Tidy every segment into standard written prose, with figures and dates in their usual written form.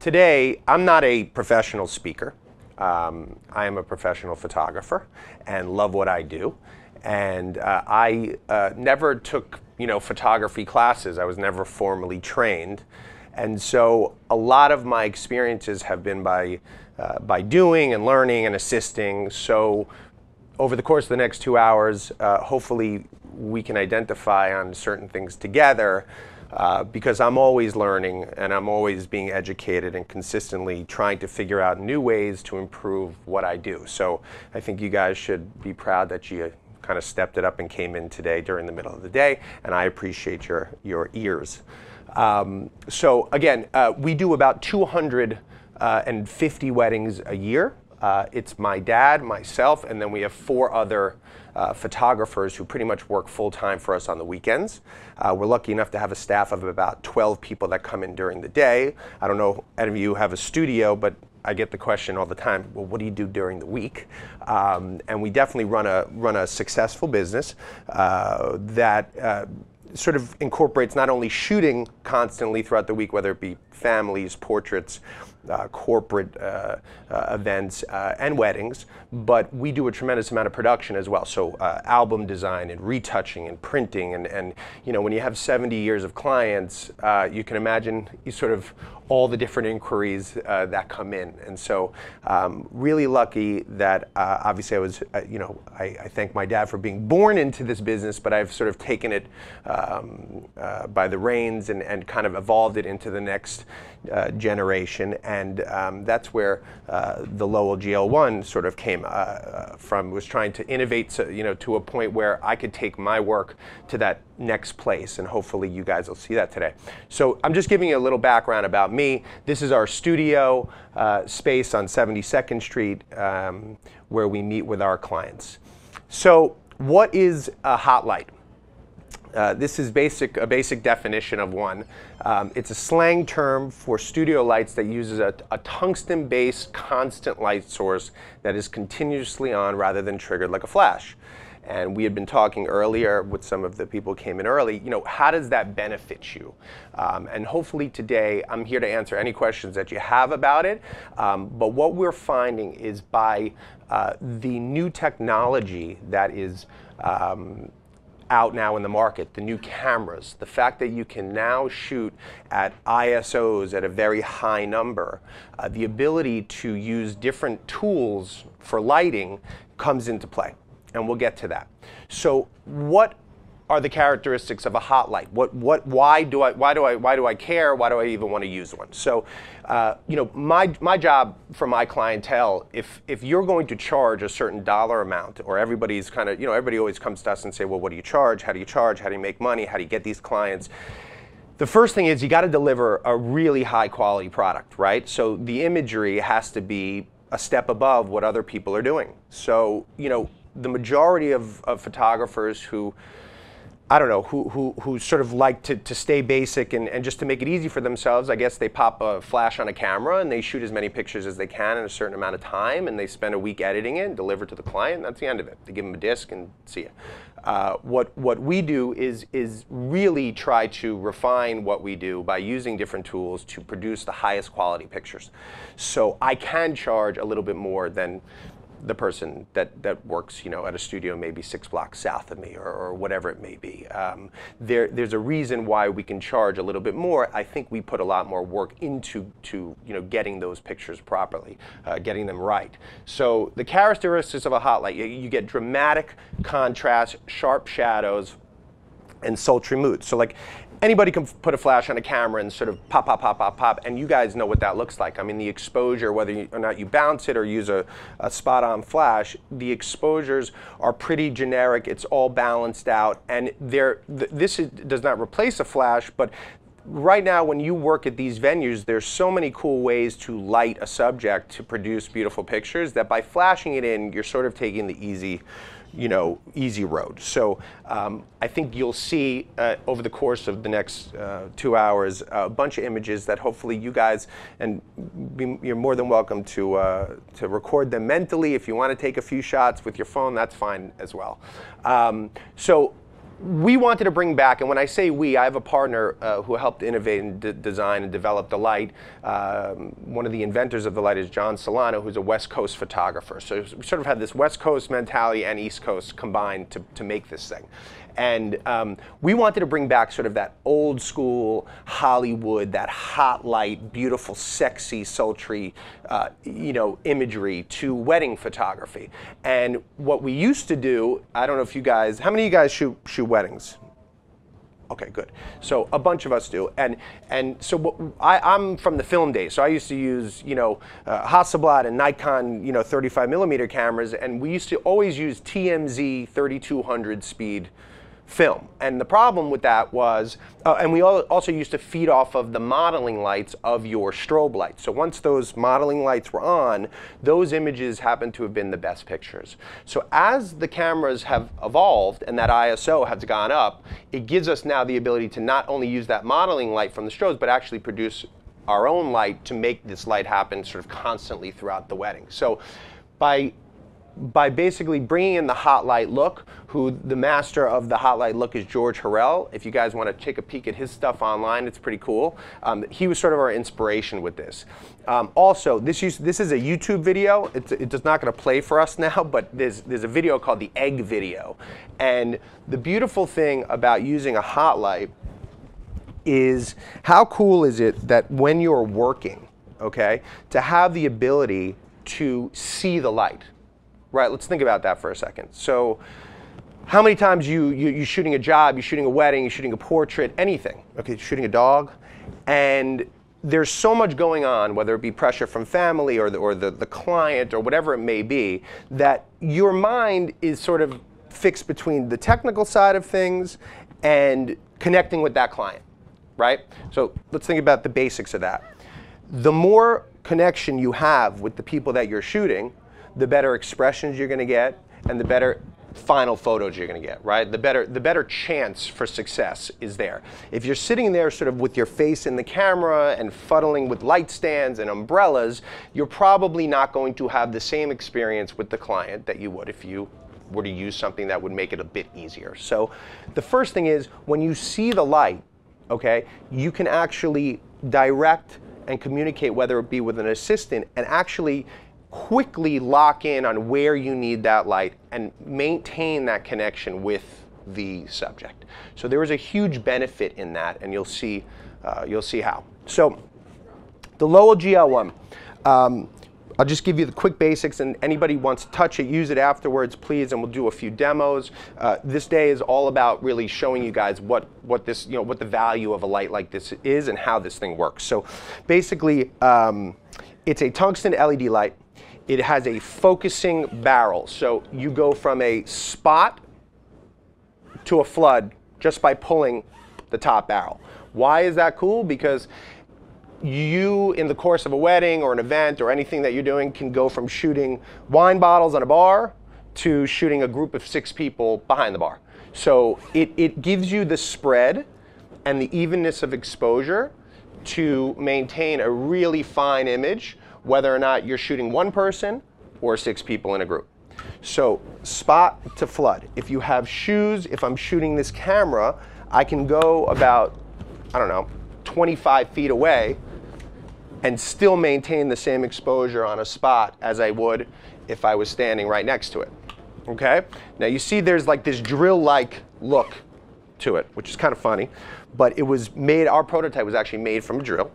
Today, I'm not a professional speaker. I am a professional photographer and love what I do. And I never took, photography classes. I was never formally trained. And so a lot of my experiences have been by doing and learning and assisting. So over the course of the next 2 hours, hopefully we can identify on certain things together, because I'm always learning and I'm always being educated and consistently trying to figure out new ways to improve what I do. So I think you guys should be proud that you kind of stepped it up and came in today during the middle of the day, and I appreciate your ears. So again, we do about 250 weddings a year. It's my dad, myself, and then we have 4 other photographers who pretty much work full-time for us on the weekends. We're lucky enough to have a staff of about 12 people that come in during the day. I don't know if any of you have a studio, but I get the question all the time, well, what do you do during the week? And we definitely run a successful business that sort of incorporates not only shooting constantly throughout the week, whether it be families, portraits, corporate events, and weddings, but we do a tremendous amount of production as well. So album design and retouching and printing, and when you have 70 years of clients, you can imagine sort of all the different inquiries that come in. And so really lucky that obviously I was, I thank my dad for being born into this business, but I've sort of taken it by the reins and kind of evolved it into the next generation. And that's where the Lowell GL-1 sort of came from, was trying to innovate to a point where I could take my work to that next place, and hopefully you guys will see that today. So I'm just giving you a little background about me. This is our studio space on 72nd Street where we meet with our clients. So what is a hot light? This is a basic definition of one. It's a slang term for studio lights that uses a tungsten-based constant light source that is continuously on rather than triggered like a flash. And we had been talking earlier with some of the people who came in early, how does that benefit you? And hopefully today I'm here to answer any questions that you have about it. But what we're finding is by the new technology that is out now in the market, the new cameras, the fact that you can now shoot at ISOs at a very high number, the ability to use different tools for lighting comes into play. And we'll get to that. So what are the characteristics of a hot light? Why do I care? Why do I even want to use one? So, my job for my clientele, if you're going to charge a certain dollar amount, or everybody's kind of, everybody always comes to us and say, well, what do you charge? How do you charge? How do you make money? How do you get these clients? The first thing is you got to deliver a really high quality product, right? So the imagery has to be a step above what other people are doing. So, the majority of photographers who, who sort of like to stay basic and just to make it easy for themselves, I guess they pop a flash on a camera and they shoot as many pictures as they can in a certain amount of time, and they spend a week editing it and deliver it to the client, and that's the end of it. They give them a disc and see it. What we do is really try to refine what we do by using different tools to produce the highest quality pictures. So I can charge a little bit more than the person that works, at a studio maybe 6 blocks south of me, or whatever it may be. There's a reason why we can charge a little bit more. I think we put a lot more work into getting those pictures properly, getting them right. So the characteristics of a hot light: you get dramatic contrast, sharp shadows, and sultry mood. So like, anybody can put a flash on a camera and sort of pop, pop, pop, pop, pop, and you guys know what that looks like. I mean, the exposure, whether or not you bounce it or use a spot-on flash, the exposures are pretty generic. It's all balanced out, and this does not replace a flash, but right now when you work at these venues, there's so many cool ways to light a subject to produce beautiful pictures that by flashing it in, you're sort of taking the easy road. So I think you'll see over the course of the next 2 hours a bunch of images that hopefully you guys, and you're more than welcome to record them mentally. If you want to take a few shots with your phone, that's fine as well. So we wanted to bring back, and when I say we, I have a partner who helped innovate and design and develop the light. One of the inventors of the light is John Solano, who's a West Coast photographer. So we sort of had this West Coast mentality and East Coast combined to make this thing. And we wanted to bring back sort of that old school Hollywood, that hot light, beautiful, sexy, sultry, imagery to wedding photography. And what we used to do, I don't know if you guys, how many of you guys shoot weddings? Okay, good. So a bunch of us do, and so I'm from the film days. So I used to use Hasselblad and Nikon 35mm cameras, and we used to always use TMZ 3200 speed film. And the problem with that was, and we also used to feed off of the modeling lights of your strobe lights. So once those modeling lights were on, those images happened to have been the best pictures. So as the cameras have evolved and that ISO has gone up, it gives us now the ability to not only use that modeling light from the strobes, but actually produce our own light to make this light happen sort of constantly throughout the wedding. So by basically bringing in the hot light look, who the master of the hot light look is George Harrell. If you guys want to take a peek at his stuff online, it's pretty cool. He was sort of our inspiration with this. Also, this is a YouTube video. It's not going to play for us now, but there's a video called the egg video. And the beautiful thing about using a hot light is how cool is it that when you're working, okay, to have the ability to see the light. Right, let's think about that for a second. So how many times you're shooting a job, you're shooting a wedding, you're shooting a portrait, anything, okay, shooting a dog, and there's so much going on, whether it be pressure from family or the client or whatever it may be, that your mind is sort of fixed between the technical side of things and connecting with that client, right? So let's think about the basics of that. The more connection you have with the people that you're shooting, the better expressions you're going to get, and the better final photos you're going to get, right? The better chance for success is there. If you're sitting there sort of with your face in the camera and fuddling with light stands and umbrellas, you're probably not going to have the same experience with the client that you would if you were to use something that would make it a bit easier. So the first thing is, when you see the light, okay, you can actually direct and communicate, whether it be with an assistant, and actually quickly lock in on where you need that light and maintain that connection with the subject. So there is a huge benefit in that, and you'll see how. So the Lowell GL-1, I'll just give you the quick basics, and anybody wants to touch it, use it afterwards, please, and we'll do a few demos. This day is all about really showing you guys what the value of a light like this is and how this thing works. So basically, it's a tungsten LED light. It has a focusing barrel, so you go from a spot to a flood just by pulling the top barrel. Why is that cool? Because you, in the course of a wedding or an event or anything that you're doing, can go from shooting wine bottles on a bar to shooting a group of 6 people behind the bar. So it gives you the spread and the evenness of exposure to maintain a really fine image, whether or not you're shooting one person or 6 people in a group. So spot to flood. If you have shoes, if I'm shooting this camera, I can go about, I don't know, 25 feet away and still maintain the same exposure on a spot as I would if I was standing right next to it, okay? Now you see there's like this drill-like look to it, which is kind of funny, but it was made, our prototype was actually made from a drill.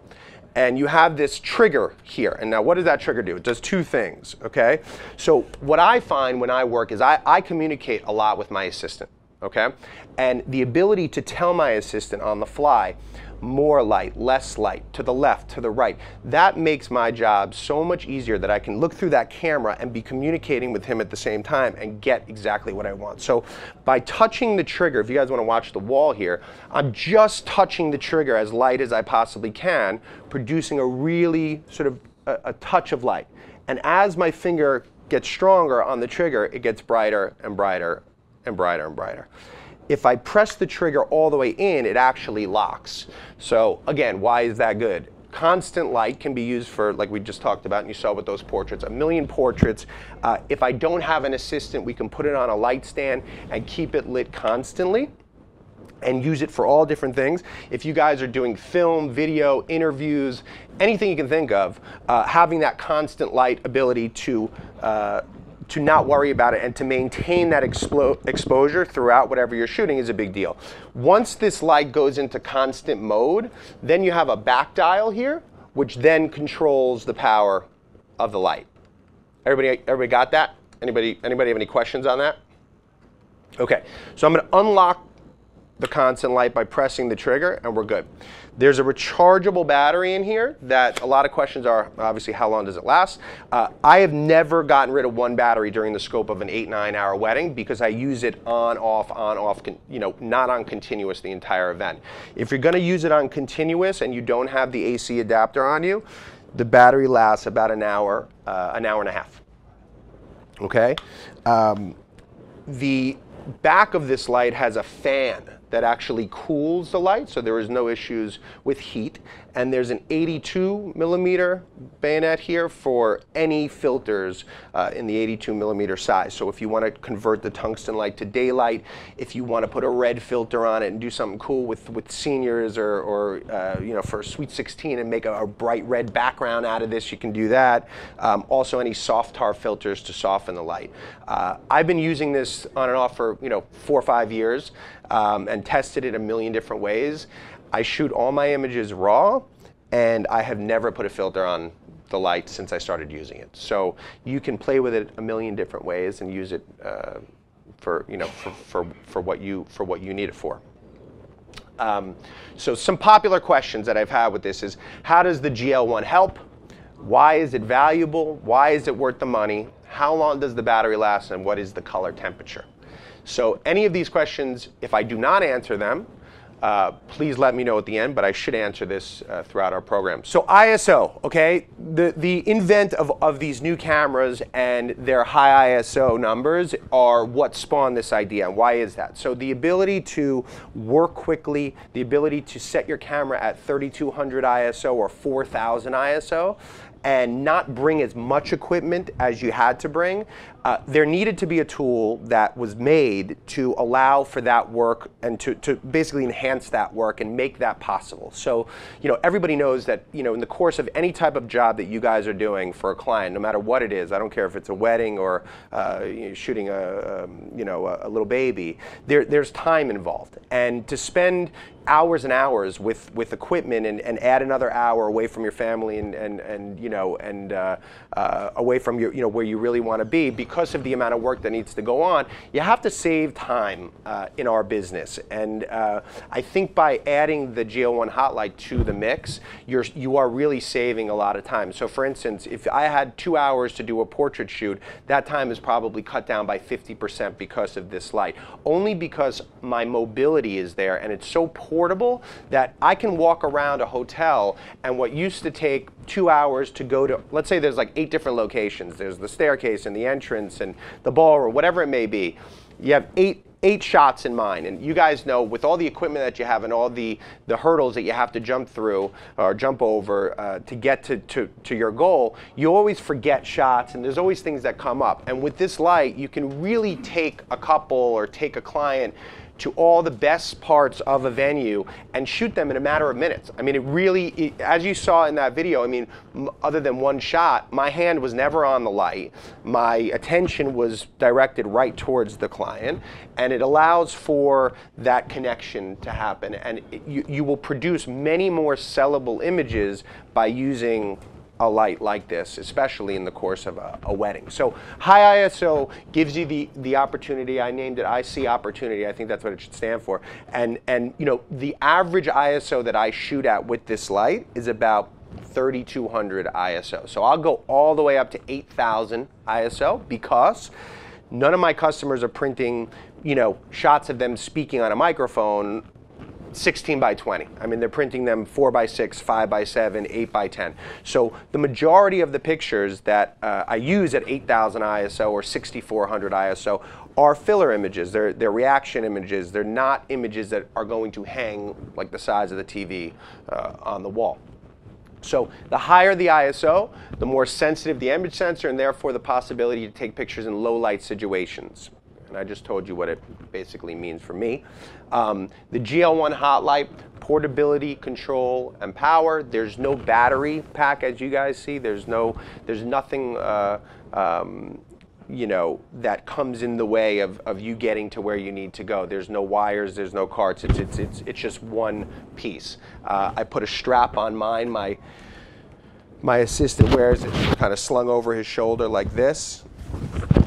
And you have this trigger here. And now what does that trigger do? It does 2 things, okay? So what I find when I work is I communicate a lot with my assistant, okay? And the ability to tell my assistant on the fly, more light, less light, to the left, to the right, that makes my job so much easier that I can look through that camera and be communicating with him at the same time and get exactly what I want. So by touching the trigger, if you guys want to watch the wall here, I'm just touching the trigger as light as I possibly can, producing a really sort of a touch of light. And as my finger gets stronger on the trigger, it gets brighter and brighter and brighter and brighter. If I press the trigger all the way in, it actually locks. So again, why is that good? Constant light can be used for, like we just talked about and you saw with those portraits, 1 million portraits. If I don't have an assistant, we can put it on a light stand and keep it lit constantly. and use it for all different things. If you guys are doing film, video, interviews, anything you can think of, having that constant light ability to not worry about it and to maintain that exposure throughout whatever you're shooting is a big deal. Once this light goes into constant mode, then you have a back dial here, which then controls the power of the light. Everybody got that? Anybody have any questions on that? Okay, so I'm going to unlock the constant light by pressing the trigger, and we're good. There's a rechargeable battery in here that a lot of questions are, obviously, how long does it last? I have never gotten rid of one battery during the scope of an 8-9 hour wedding because I use it on, off, not on continuous the entire event. If you're gonna use it on continuous and you don't have the AC adapter on you, the battery lasts about an hour and a half, okay? The back of this light has a fan that actually cools the light, so there is no issues with heat. And there's an 82mm bayonet here for any filters in the 82mm size. So if you want to convert the tungsten light to daylight, if you want to put a red filter on it and do something cool with seniors or for a Sweet 16 and make a bright red background out of this, you can do that. Also any soft tar filters to soften the light. I've been using this on and off for 4 or 5 years and tested it a million different ways. I shoot all my images raw, and I have never put a filter on the light since I started using it. So you can play with it a million different ways and use it for what you need it for. So some popular questions that I've had with this is, how does the GL-1 help? Why is it valuable? Why is it worth the money? How long does the battery last? And what is the color temperature? So any of these questions, if I do not answer them, please let me know at the end, but I should answer this throughout our program. So ISO, okay? The invent of these new cameras and their high ISO numbers are what spawned this idea. And why is that? So the ability to work quickly, the ability to set your camera at 3200 ISO or 4000 ISO, and not bring as much equipment as you had to bring, there needed to be a tool that was made to allow for that work and to basically enhance that work and make that possible. So, everybody knows that, in the course of any type of job that you guys are doing for a client, no matter what it is, I don't care if it's a wedding or shooting a little baby, there's time involved. And to spend hours and hours with equipment and add another hour away from your family and away from your, where you really want to be because of the amount of work that needs to go on, you have to save time in our business. And I think by adding the GL-1 hot light to the mix, you are really saving a lot of time. So for instance, if I had 2 hours to do a portrait shoot, that time is probably cut down by 50% because of this light. Only because my mobility is there and it's so portable that I can walk around a hotel, and what used to take 2 hours to go to, let's say there's like 8 different locations. There's the staircase and the entrance and the ballroom, whatever it may be. You have eight shots in mind, and you guys know with all the equipment that you have and all the hurdles that you have to jump through or jump over to get to your goal, you always forget shots, and there's always things that come up. And with this light, you can really take a couple or take a client to all the best parts of a venue and shoot them in a matter of minutes. I mean, it really, as you saw in that video, I mean, other than one shot, my hand was never on the light. My attention was directed right towards the client, and it allows for that connection to happen. And you will produce many more sellable images by using a light like this, especially in the course of a wedding. So high ISO gives you the opportunity. I named it IC opportunity. I think that's what it should stand for. And the average ISO that I shoot at with this light is about 3200 ISO. So I'll go all the way up to 8000 ISO because none of my customers are printing, shots of them speaking on a microphone 16 by 20. I mean, they're printing them 4 by 6, 5 by 7, 8 by 10. So the majority of the pictures that I use at 8000 ISO or 6400 ISO are filler images. They're reaction images. They're not images that are going to hang like the size of the TV on the wall. So the higher the ISO, the more sensitive the image sensor, and therefore the possibility to take pictures in low light situations. and I just told you what it basically means for me. The GL-1 hot light, portability, control, and power. There's no battery pack, as you guys see. There's nothing you know, that comes in the way of you getting to where you need to go. There's no wires, there's no carts, it's just one piece. I put a strap on mine. My assistant wears it kind of slung over his shoulder like this.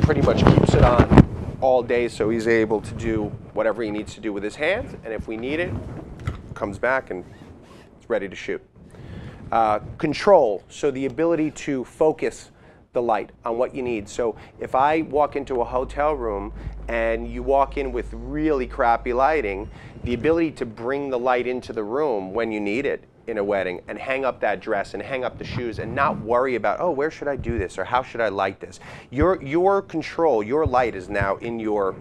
Pretty much keeps it on all day, so he's able to do whatever he needs to do with his hands, and if we need it, comes back and it's ready to shoot. Control, so the ability to focus the light on what you need. So if I walk into a hotel room and you walk in with really crappy lighting, the ability to bring the light into the room when you need it in a wedding and hang up that dress and hang up the shoes and not worry about, oh, where should I do this or how should I light this? Your control, your light is now in your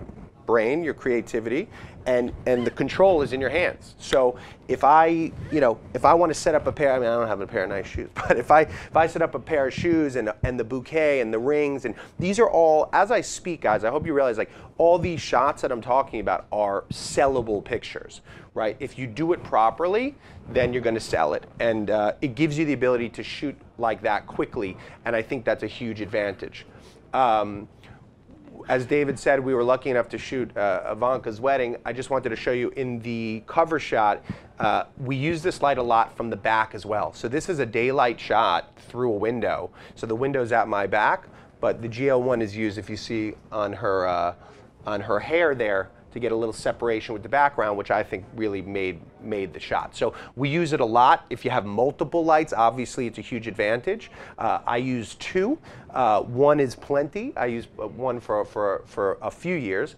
brain, your creativity, and the control is in your hands. So if I want to set up a pair, I mean, I don't have a pair of nice shoes, but if I set up a pair of shoes and the bouquet and the rings, and these are all, as I speak, guys, I hope you realize, like, all these shots that I'm talking about are sellable pictures, right? If you do it properly, then you're going to sell it, and it gives you the ability to shoot like that quickly, and I think that's a huge advantage. As David said, we were lucky enough to shoot Ivanka's wedding. I just wanted to show you in the cover shot, we use this light a lot from the back as well. So this is a daylight shot through a window. So the window's at my back, but the GL-1 is used, if you see on her hair there, to get a little separation with the background, which I think really made the shot. So we use it a lot. If you have multiple lights, obviously it's a huge advantage. I use two. One is plenty. I use one for a few years.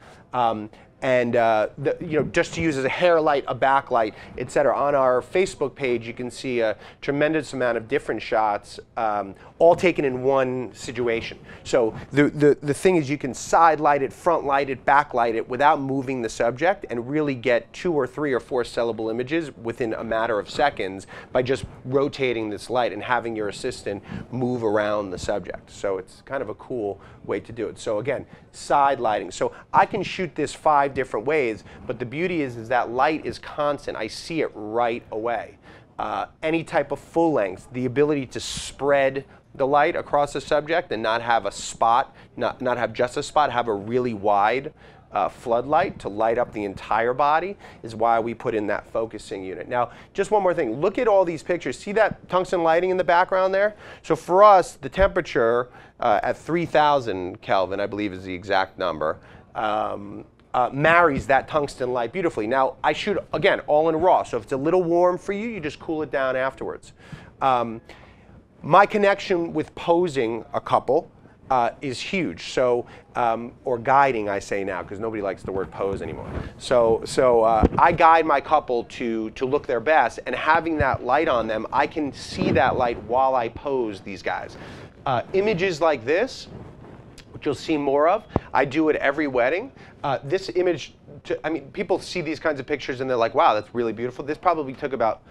Just to use as a hair light, a backlight, etc. On our Facebook page, you can see a tremendous amount of different shots, all taken in one situation. So the thing is, you can side light it, front light it, backlight it without moving the subject, and really get 2 or 3 or 4 sellable images within a matter of seconds by just rotating this light and having your assistant move around the subject. So it's kind of a cool way to do it. So again, side lighting. So I can shoot this 5 different ways, but the beauty is that light is constant. I see it right away. Any type of full length, the ability to spread the light across the subject and not have a spot, not have just a spot, have a really wide floodlight to light up the entire body, is why we put in that focusing unit. Now, just one more thing. Look at all these pictures. See that tungsten lighting in the background there? So for us, the temperature at 3,000 Kelvin, I believe is the exact number, marries that tungsten light beautifully. Now, I shoot, again, all in RAW, so if it's a little warm for you, you just cool it down afterwards. My connection with posing a couple is huge. So, or guiding, I say now, because nobody likes the word pose anymore. So I guide my couple to look their best, and having that light on them, I can see that light while I pose these guys. Images like this, which you'll see more of, I do at every wedding. This image, I mean, people see these kinds of pictures and they're like, wow, that's really beautiful. This probably took about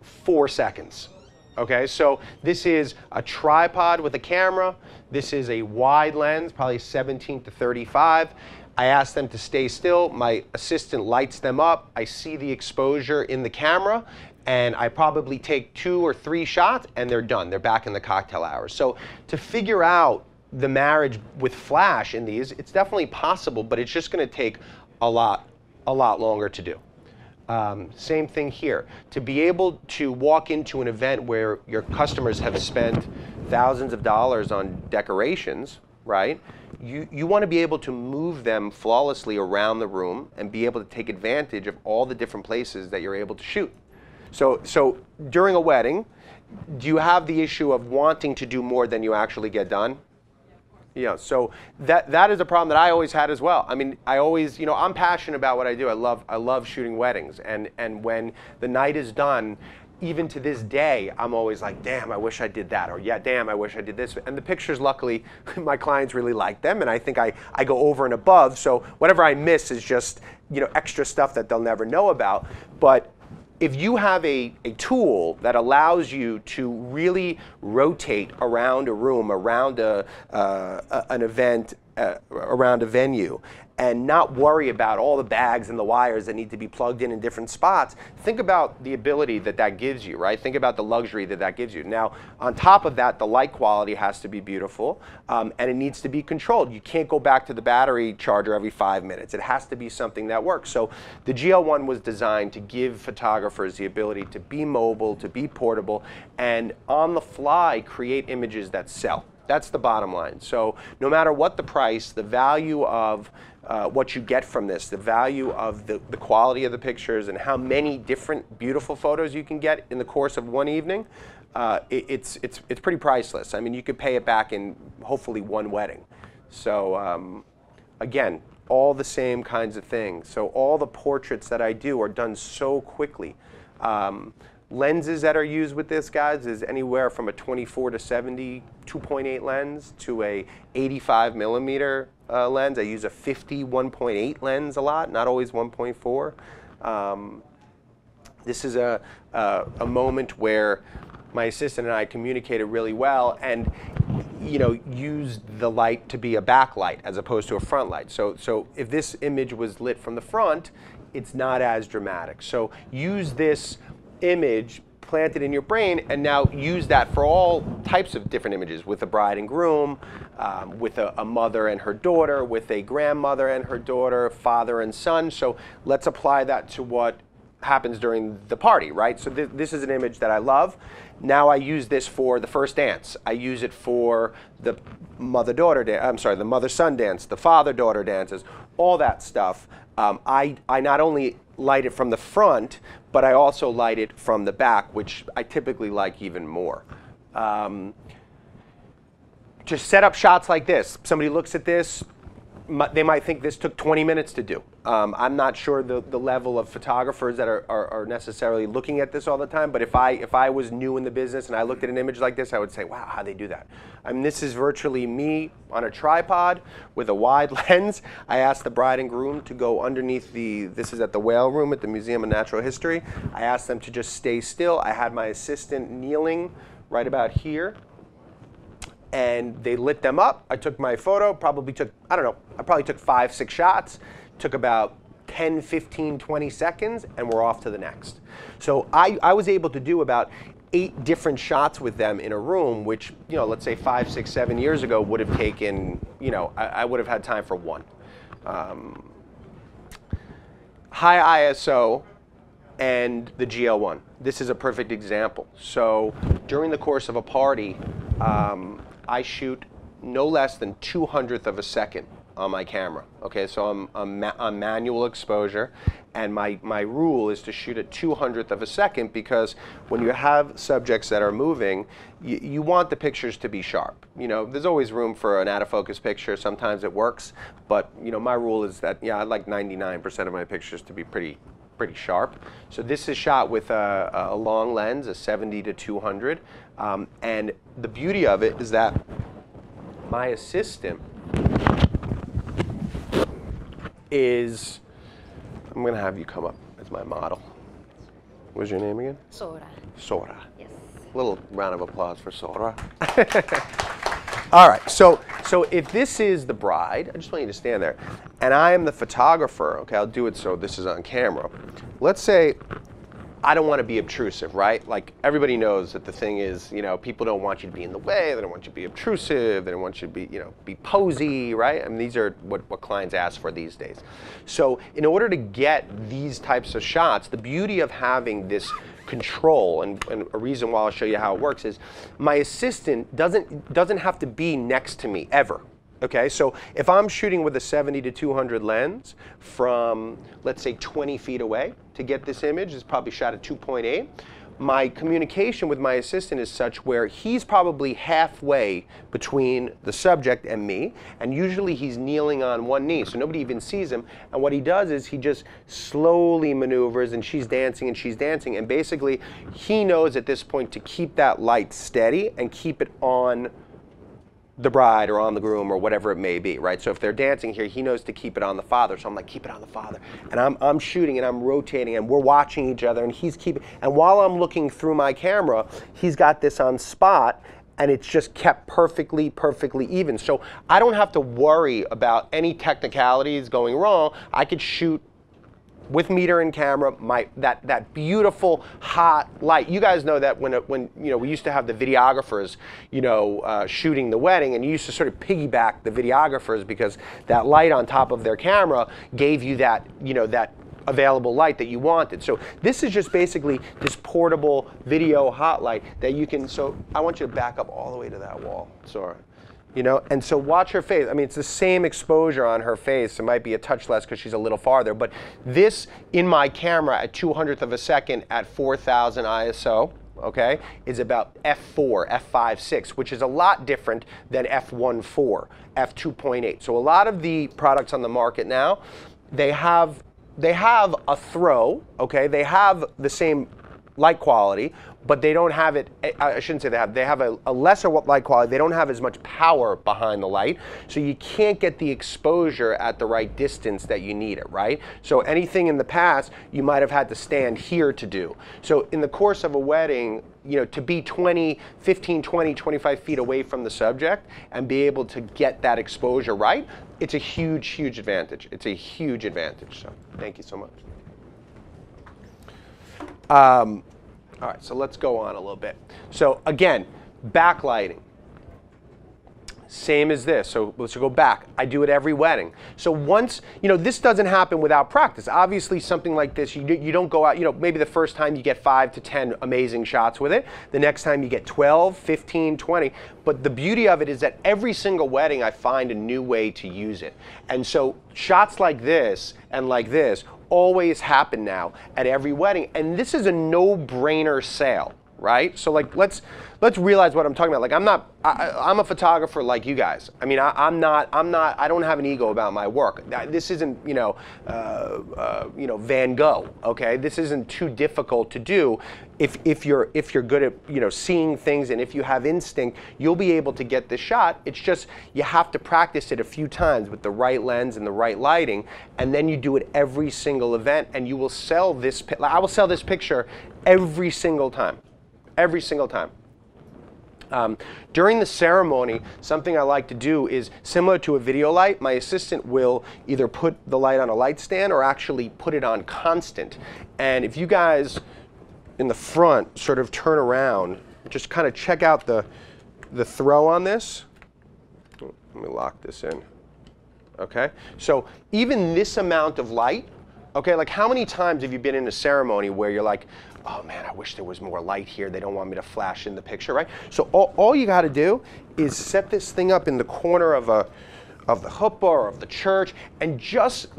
4 seconds. Okay, so this is a tripod with a camera. This is a wide lens, probably 17 to 35. I ask them to stay still. My assistant lights them up. I see the exposure in the camera, and I probably take 2 or 3 shots, and they're done. They're back in the cocktail hour. So to figure out the marriage with flash in these, it's definitely possible, but it's just going to take a lot longer to do. Same thing here. To be able to walk into an event where your customers have spent thousands of dollars on decorations, right? You want to be able to move them flawlessly around the room and be able to take advantage of all the different places that you're able to shoot. So during a wedding, do you have the issue of wanting to do more than you actually get done? Yeah, so that is a problem that I always had as well. I mean, I always, I'm passionate about what I do. I love shooting weddings, and when the night is done, even to this day, I'm always like, damn, I wish I did that, or yeah, damn, I wish I did this. And the pictures, luckily, my clients really like them, and I think I go over and above. So whatever I miss is just extra stuff that they'll never know about. But if you have a tool that allows you to really rotate around a room, around an event, around a venue and not worry about all the bags and the wires that need to be plugged in different spots, think about the ability that that gives you, right? Think about the luxury that that gives you. Now, on top of that, the light quality has to be beautiful, and it needs to be controlled. You can't go back to the battery charger every 5 minutes. It has to be something that works. So the GL-1 was designed to give photographers the ability to be mobile, to be portable, and on the fly create images that sell. That's the bottom line. So no matter what the price, the value of what you get from this, the value of the quality of the pictures and how many different beautiful photos you can get in the course of one evening, it's pretty priceless. I mean, you could pay it back in hopefully one wedding. So again, all the same kinds of things. So all the portraits that I do are done so quickly. Lenses that are used with this, guys, is anywhere from a 24 to 70 2.8 lens to a 85 millimeter lens. I use a 50 1.8 lens a lot, not always 1.4. This is a moment where my assistant and I communicated really well, and used the light to be a backlight as opposed to a front light. So if this image was lit from the front, it's not as dramatic. So use this image, plant it in your brain, and now use that for all types of different images, with a bride and groom, with a mother and her daughter, with a grandmother and her daughter, father and son. So let's apply that to what happens during the party, right? So this is an image that I love. Now I use this for the first dance. I use it for the mother-daughter dance, I'm sorry, the mother-son dance, the father-daughter dances, all that stuff. I not only light it from the front, but I also light it from the back, which I typically like even more. Just set up shots like this. Somebody looks at this, they might think this took 20 minutes to do. I'm not sure the level of photographers that are necessarily looking at this all the time, but if I was new in the business and I looked at an image like this, I would say, wow, how'd they do that? I mean, this is virtually me on a tripod with a wide lens. I asked the bride and groom to go underneath this is at the Whale Room at the Museum of Natural History. I asked them to just stay still. I had my assistant kneeling right about here, and they lit them up. I took my photo, probably took, I don't know, I probably took 5, 6 shots, took about 10, 15, 20 seconds, and we're off to the next. So I was able to do about 8 different shots with them in a room, which, let's say 5, 6, 7 years ago would have taken, I would have had time for 1. High ISO and the GL-1. This is a perfect example. So during the course of a party, I shoot no less than 200th of a second on my camera. Okay, so I'm manual exposure, and my rule is to shoot at 200th of a second, because when you have subjects that are moving, you want the pictures to be sharp. There's always room for an out of focus picture. Sometimes it works, but my rule is that I like 99% of my pictures to be pretty sharp. So this is shot with a long lens, a 70 to 200, and the beauty of it is that my assistant is, I'm going to have you come up as my model. What's your name again? Sora. Sora. Yes. A little round of applause for Sora. All right, so if this is the bride, I just want you to stand there, and I am the photographer, okay, I'll do it so this is on camera. Let's say I don't want to be obtrusive, right? Like, everybody knows that the thing is, people don't want you to be in the way, they don't want you to be obtrusive, they don't want you to be, be posy, right? I mean, these are what clients ask for these days. So in order to get these types of shots, the beauty of having this control, and a reason why I'll show you how it works, is my assistant doesn't have to be next to me ever. Okay, so if I'm shooting with a 70 to 200 lens from, let's say, 20 feet away to get this image, it's probably shot at 2.8. My communication with my assistant is such where he's probably halfway between the subject and me, and usually he's kneeling on one knee, so nobody even sees him. And what he does is he just slowly maneuvers, and she's dancing, and basically he knows at this point to keep that light steady and keep it on the bride or on the groom or whatever it may be, right? So if they're dancing here, he knows to keep it on the father. So I'm like, keep it on the father. And I'm shooting and I'm rotating and we're watching each other, and he's keeping, and while I'm looking through my camera, he's got this on spot, and it's just kept perfectly even. So I don't have to worry about any technicalities going wrong. I could shoot with meter and camera, that beautiful hot light. You guys know that when you know, we used to have the videographers, you know, shooting the wedding, and you used to sort of piggyback the videographers because that light on top of their camera gave you that, you know, that available light that you wanted. So this is just basically this portable video hot light that you can. So I want you to back up all the way to that wall. Sorry. You know, and so watch her face. I mean, it's the same exposure on her face. It might be a touch less because she's a little farther, but this in my camera at 200th of a second at 4,000 ISO, okay, is about f4, f5.6, which is a lot different than f1.4, f2.8. So a lot of the products on the market now, they have a throw, okay, they have the same light quality, but they don't have it, I shouldn't say they have a lesser light quality. They don't have as much power behind the light, so you can't get the exposure at the right distance that you need it, right? So anything in the past, you might have had to stand here to do. So in the course of a wedding, you know, to be 15, 20, 25 feet away from the subject and be able to get that exposure right, it's a huge, huge advantage. It's a huge advantage, so thank you so much. All right, so let's go on a little bit. So again, backlighting. Same as this, so let's go back. I do it every wedding. So once, you know, this doesn't happen without practice. Obviously something like this, you don't go out, you know, maybe the first time you get 5 to 10 amazing shots with it. The next time you get 12, 15, 20. But the beauty of it is that every single wedding I find a new way to use it. And so shots like this and like this always happen now at every wedding, and this is a no-brainer sale, right? So like let's realize what I'm talking about. Like I'm a photographer like you guys. I mean, I don't have an ego about my work. This isn't, you know, Van Gogh, okay? This isn't too difficult to do. If you're good at, you know, seeing things, and if you have instinct, you'll be able to get the shot. It's just you have to practice it a few times with the right lens and the right lighting, and then you do it every single event, and you will sell this. I will sell this picture every single time, every single time. During the ceremony, something I like to do is similar to a video light. My assistant will either put the light on a light stand or actually put it on constant. And if you guys in the front sort of turn around, just kind of check out the throw on this. Let me lock this in. Okay, so even this amount of light, okay, like how many times have you been in a ceremony where you're like, oh man, I wish there was more light here. They don't want me to flash in the picture, right? So all you got to do is set this thing up in the corner of the chuppah or of the church, and just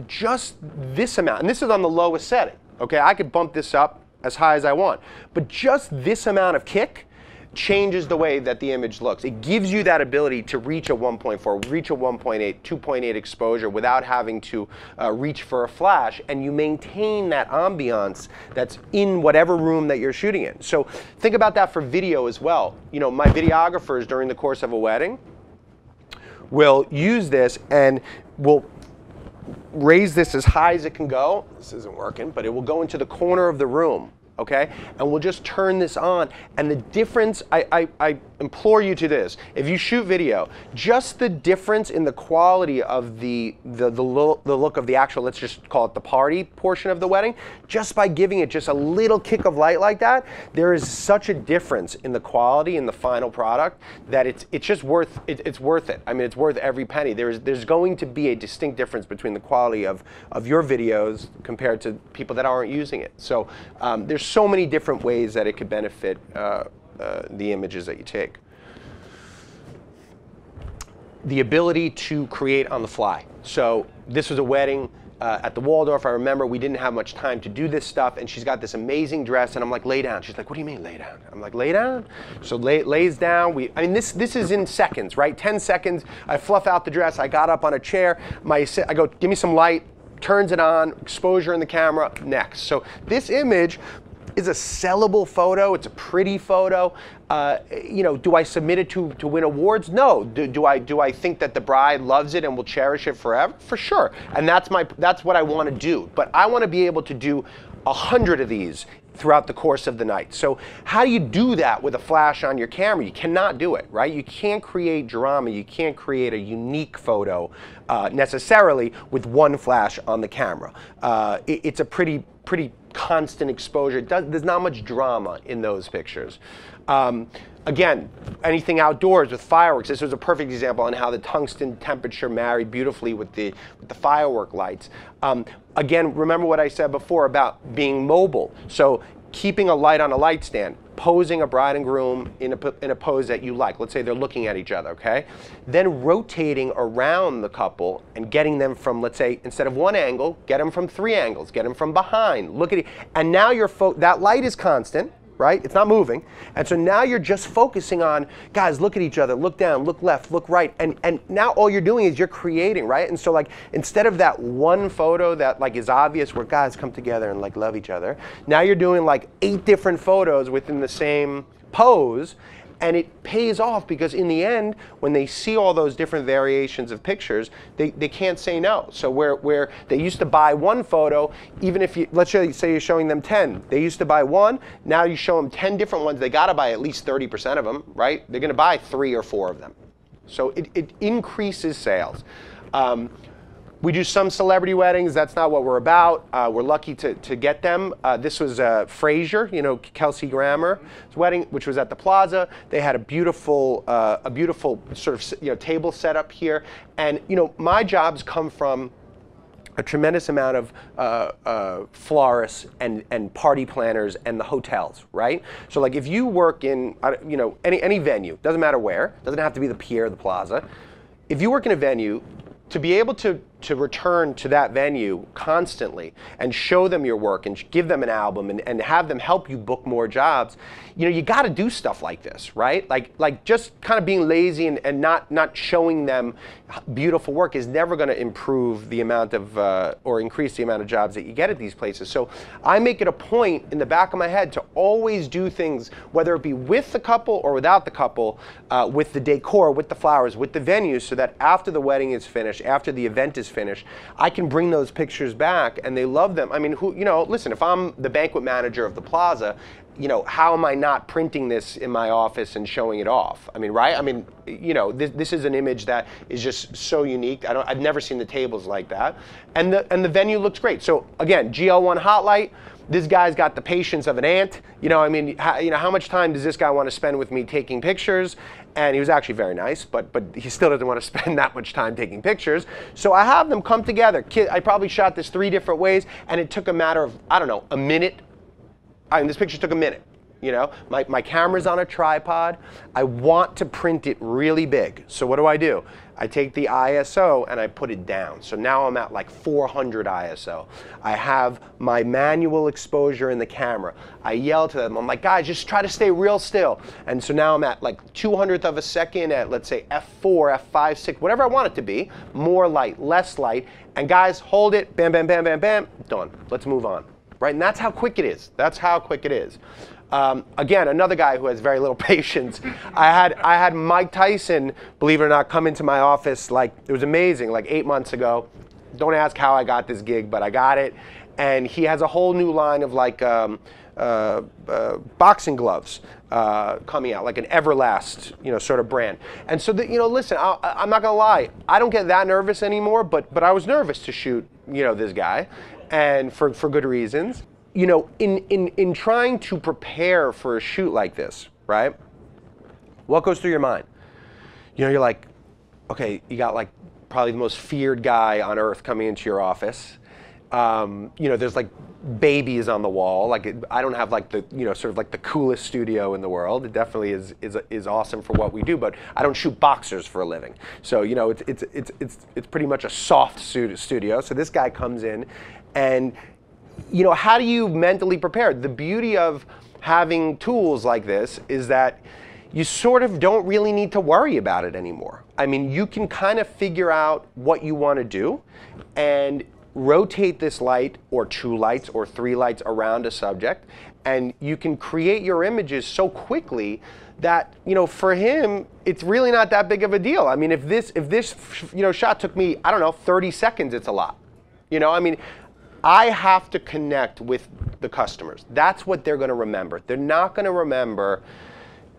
this amount, and this is on the lowest setting, okay? I could bump this up as high as I want, but just this amount of kick changes the way that the image looks. It gives you that ability to reach a 1.4, reach a 1.8, 2.8 exposure without having to reach for a flash, and you maintain that ambiance that's in whatever room that you're shooting in. So think about that for video as well. You know, my videographers during the course of a wedding will use this and will raise this as high as it can go. This isn't working, but it will go into the corner of the room. Okay, and we'll just turn this on, and the difference, I implore you to this, if you shoot video, just the difference in the quality of the look of the actual, let's just call it the party portion of the wedding, just by giving it just a little kick of light like that, there is such a difference in the quality in the final product that it's just worth it. I mean, it's worth every penny. There's going to be a distinct difference between the quality of your videos compared to people that aren't using it. So there's so many different ways that it could benefit the images that you take. The ability to create on the fly. So this was a wedding at the Waldorf. I remember we didn't have much time to do this stuff, and she's got this amazing dress, and I'm like, lay down. She's like, what do you mean lay down? I'm like, lay down? So lays down. I mean, this is in seconds, right? 10 seconds. I fluff out the dress. I got up on a chair. I go, give me some light. Turns it on. Exposure in the camera. Next. So this image is a sellable photo. It's a pretty photo. You know, do I submit it to win awards? No. Do I think that the bride loves it and will cherish it forever? For sure. And that's what I want to do. But I want to be able to do 100 of these throughout the course of the night. So how do you do that with a flash on your camera? You cannot do it, right? You can't create drama. You can't create a unique photo necessarily with one flash on the camera. It's a pretty constant exposure. There's not much drama in those pictures. Again, anything outdoors with fireworks. This was a perfect example on how the tungsten temperature married beautifully with the firework lights. Again, remember what I said before about being mobile. So keeping a light on a light stand, posing a bride and groom in a pose that you like. Let's say they're looking at each other, okay? Then rotating around the couple and getting them from, let's say, instead of one angle, get them from 3 angles, get them from behind. Look at it. And now that light is constant, right? It's not moving. And so now you're just focusing on, guys, look at each other, look down, look left, look right. And now all you're doing is you're creating, right? And so like, instead of that one photo that like is obvious where guys come together and like love each other, now you're doing like 8 different photos within the same pose. And it pays off because in the end, when they see all those different variations of pictures, they can't say no. So where they used to buy one photo, even if you, let's say you're showing them 10, they used to buy one, now you show them 10 different ones, they gotta buy at least 30% of them, right? They're gonna buy 3 or 4 of them. So it increases sales. We do some celebrity weddings. That's not what we're about. We're lucky to get them. This was Frasier, you know, Kelsey Grammer's wedding, which was at the Plaza. They had a beautiful sort of table set up here. And my jobs come from a tremendous amount of florists and party planners and the hotels, right? So like if you work in any venue, doesn't matter where, doesn't have to be the Pier, the Plaza. If you work in a venue, to be able to return to that venue constantly and show them your work and give them an album and have them help you book more jobs, you got to do stuff like this, right? Like just kind of being lazy and not showing them beautiful work is never going to improve the amount of or increase the amount of jobs that you get at these places. So I make it a point in the back of my head to always do things, whether it be with the couple or without the couple, with the decor, with the flowers, with the venue, so that after the wedding is finished, after the event is finished, I can bring those pictures back and they love them. I mean, listen, if I'm the banquet manager of the Plaza, how am I not printing this in my office and showing it off? I mean, right? I mean, this is an image that is just so unique. I've never seen the tables like that. And the venue looks great. So again, GL-1 hot light. This guy's got the patience of an ant. I mean, how much time does this guy want to spend with me taking pictures? And he was actually very nice, but he still doesn't want to spend that much time taking pictures. So I have them come together. I probably shot this 3 different ways, and it took a matter of, I don't know, a minute. I mean, this picture took a minute. My camera's on a tripod. I want to print it really big. So what do? I take the ISO and I put it down. So now I'm at like 400 ISO. I have my manual exposure in the camera. I yell to them. I'm like, guys, just try to stay real still. And so now I'm at like 200th of a second at, let's say, f4, f5, 6, whatever I want it to be. More light, less light. And guys, hold it. Bam, bam, bam, bam, bam. Done. Let's move on. Right? And that's how quick it is. That's how quick it is. Again, another guy who has very little patience. I had Mike Tyson, believe it or not, come into my office, like, it was amazing, like 8 months ago. Don't ask how I got this gig, but I got it. And he has a whole new line of like boxing gloves coming out, like an Everlast, sort of brand. And so listen, I'm not gonna lie, I don't get that nervous anymore, but I was nervous to shoot, this guy, and for good reasons. In trying to prepare for a shoot like this, right? What goes through your mind? You're like, okay, you got like probably the most feared guy on earth coming into your office. There's like babies on the wall. Like I don't have like the sort of like the coolest studio in the world. It definitely is awesome for what we do, but I don't shoot boxers for a living. So it's pretty much a soft studio. So this guy comes in, and how do you mentally prepare? The beauty of having tools like this is that you sort of don't really need to worry about it anymore. I mean, you can kind of figure out what you want to do and rotate this light or 2 lights or 3 lights around a subject, and you can create your images so quickly that, for him, it's really not that big of a deal. I mean, if this shot took me, I don't know, 30 seconds, it's a lot. I mean, I have to connect with the customers. That's what they're going to remember. They're not going to remember,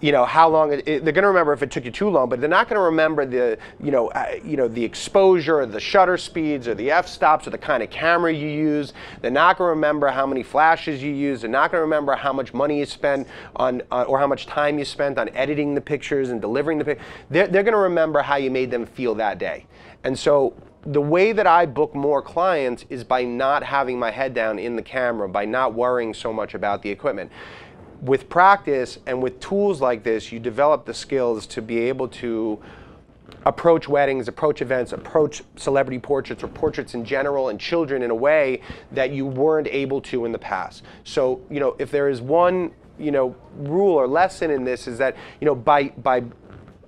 you know, how long they're going to remember if it took you too long, but they're not going to remember the, the exposure or the shutter speeds or the f-stops or the kind of camera you use. They're not going to remember how many flashes you use. They're not going to remember how much money you spent on, or how much time you spent on editing the pictures and delivering the pictures. They're going to remember how you made them feel that day. And so the way that I book more clients is by not having my head down in the camera, by not worrying so much about the equipment. With practice and with tools like this, you develop the skills to be able to approach weddings, approach events, approach celebrity portraits or portraits in general and children in a way that you weren't able to in the past. So, you know, if there is one, rule or lesson in this is that, by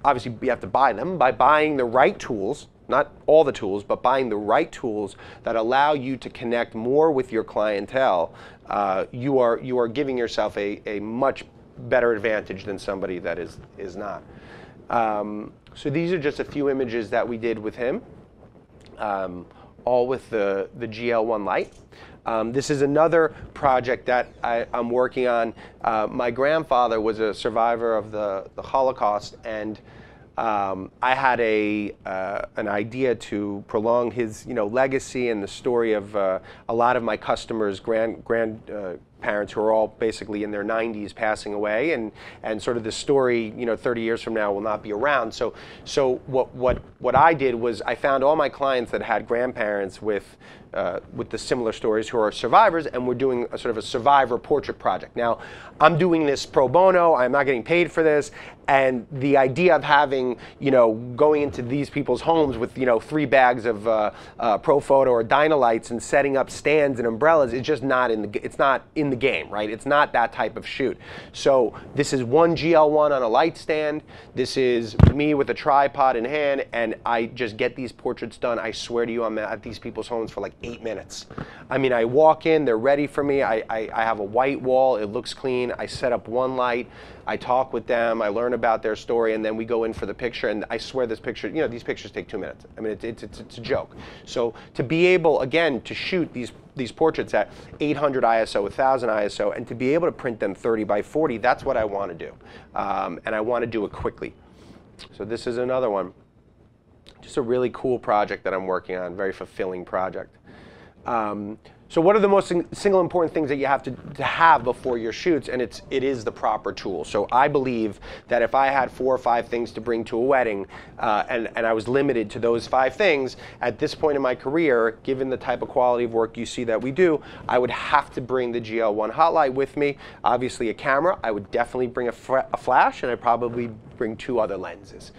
obviously you have to buy them, by buying the right tools, not all the tools, but buying the right tools that allow you to connect more with your clientele, you are giving yourself a much better advantage than somebody that is not. So these are just a few images that we did with him, all with the GL-1 light. This is another project that I'm working on. My grandfather was a survivor of the Holocaust, and I had an idea to prolong his legacy and the story of a lot of my customers' grandparents who are all basically in their 90s passing away, and sort of the story 30 years from now will not be around. So what I did was I found all my clients that had grandparents with the similar stories who are survivors, and we're doing a sort of a survivor portrait project. Now, I'm doing this pro bono, I'm not getting paid for this, and the idea of having, going into these people's homes with, 3 bags of Pro Photo or Dynalights and setting up stands and umbrellas is just not it's not in the game, right? It's not that type of shoot. So this is one GL-1 on a light stand. This is me with a tripod in hand, and I just get these portraits done. I swear to you, I'm at these people's homes for like 8 minutes. I mean, I walk in, they're ready for me. I have a white wall, it looks clean. I set up one light, I talk with them, I learn about their story, and then we go in for the picture. And I swear this picture, these pictures take 2 minutes. I mean, it's a joke. So to be able, again, to shoot these portraits at 800 ISO, 1000 ISO, and to be able to print them 30 by 40, that's what I want to do. And I want to do it quickly. So this is another one. Just a really cool project that I'm working on, very fulfilling project. So what are the most single important things that you have to have before your shoots? And it is the proper tool. So I believe that if I had 4 or 5 things to bring to a wedding, and I was limited to those 5 things, at this point in my career, given the type of quality of work you see that we do, I would have to bring the GL-1 hot light with me. Obviously a camera, I would definitely bring a flash, and I'd probably bring 2 other lenses.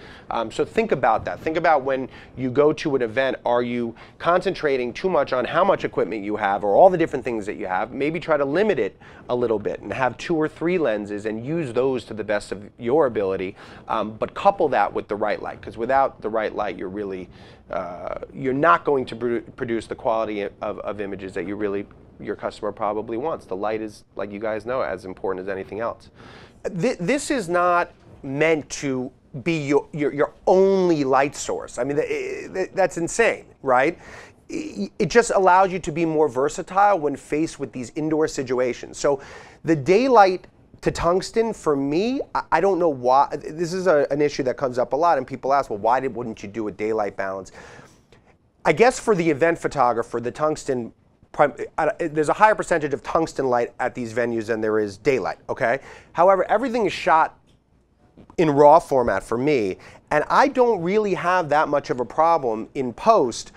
So think about that. Think about when you go to an event, are you concentrating too much on how much equipment you have or all the different things that you have? Maybe try to limit it a little bit and have 2 or 3 lenses and use those to the best of your ability, but couple that with the right light, because without the right light, you're really, you're not going to produce the quality of images that your customer probably wants. The light is, like you guys know, as important as anything else. This is not meant to be your only light source. I mean, that's insane, right? It just allows you to be more versatile when faced with these indoor situations. So the daylight to tungsten, for me, I don't know why. This is an issue that comes up a lot, and people ask, well, why wouldn't you do a daylight balance? I guess for the event photographer, the tungsten, there's a higher percentage of tungsten light at these venues than there is daylight, okay? However, everything is shot in RAW format for me, and I don't really have that much of a problem in post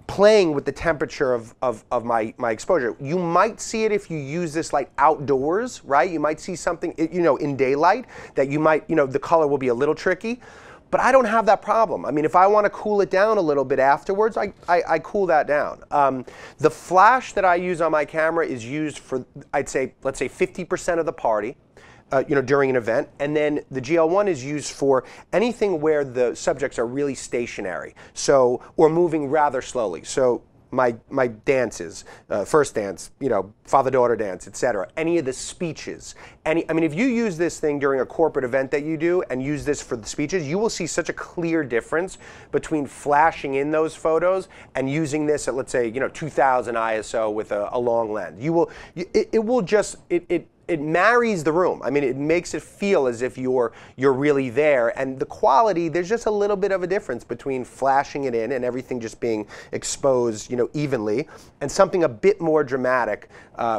playing with the temperature of my exposure. You might see it if you use this light outdoors, right? You might see something, in daylight that you might, the color will be a little tricky, but I don't have that problem. I mean, if I want to cool it down a little bit afterwards, I cool that down. The flash that I use on my camera is used for, let's say 50% of the party, during an event, and then the GL-1 is used for anything where the subjects are really stationary, or moving rather slowly. So my dances, first dance, you know, father-daughter dance, etc. Any of the speeches. I mean, if you use this thing during a corporate event that you do and use this for the speeches, you will see such a clear difference between flashing in those photos and using this at, let's say, you know, 2000 ISO with a long lens. It marries the room. I mean, it makes it feel as if you're really there. And the quality, there's just a little bit of a difference between flashing it in and everything just being exposed, you know, evenly, and something a bit more dramatic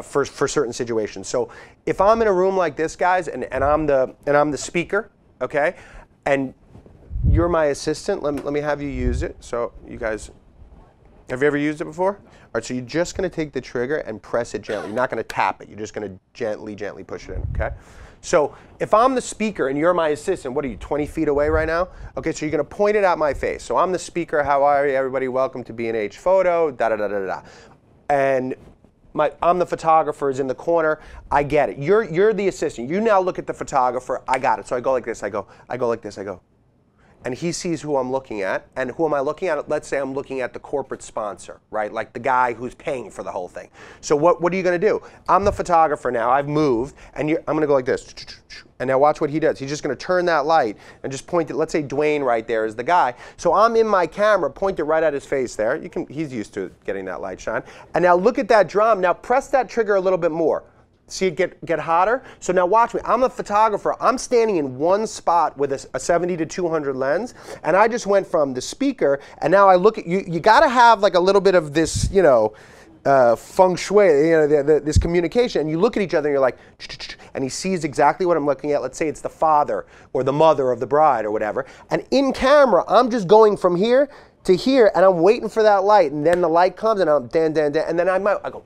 for certain situations. So if I'm in a room like this, guys, and I'm the speaker, okay, and you're my assistant, let me have you use it. So you guys, have you ever used it before? All right, so you're just going to take the trigger and press it gently. You're not going to tap it. You're just going to gently push it in, okay? So if I'm the speaker and you're my assistant, what are you, 20 feet away right now? Okay, so you're going to point it at my face. So I'm the speaker. How are you, everybody? Welcome to B&H Photo, da-da-da-da-da. And I'm the photographer is in the corner. I get it. You're the assistant. You now look at the photographer. I got it. So I go like this. I go like this. I go. And he sees who I'm looking at. And who am I looking at? Let's say I'm looking at the corporate sponsor, right? Like the guy who's paying for the whole thing. So what are you going to do? I'm the photographer now. I've moved. And I'm going to go like this. And now watch what he does. He's just going to turn that light and just point it. Let's say Dwayne right there is the guy. So I'm in my camera, point it right at his face there. He's used to getting that light shine. And now look at that drum. Now press that trigger a little bit more. See it get hotter? So now watch me. I'm a photographer. I'm standing in one spot with a 70 to 200 lens, and I just went from the speaker, and now I look at you. You got to have like a little bit of this, you know, feng shui, you know, this communication, and you look at each other and you're like, and he sees exactly what I'm looking at. Let's say it's the father or the mother of the bride or whatever, and in camera, I'm just going from here to here, and I'm waiting for that light, and then the light comes, and I'm dan, and then I go,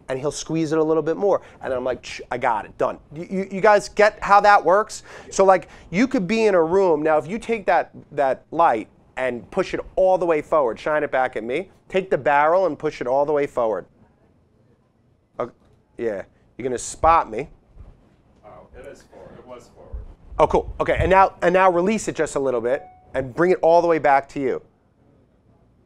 and he'll squeeze it a little bit more. And I'm like, I got it, done. You guys get how that works? So like, you could be in a room. Now, if you take that light and push it all the way forward, shine it back at me, take the barrel and push it all the way forward. Okay, yeah, you're gonna spot me. Oh, it is forward, it was forward. Oh, cool, okay, and now release it just a little bit and bring it all the way back to you.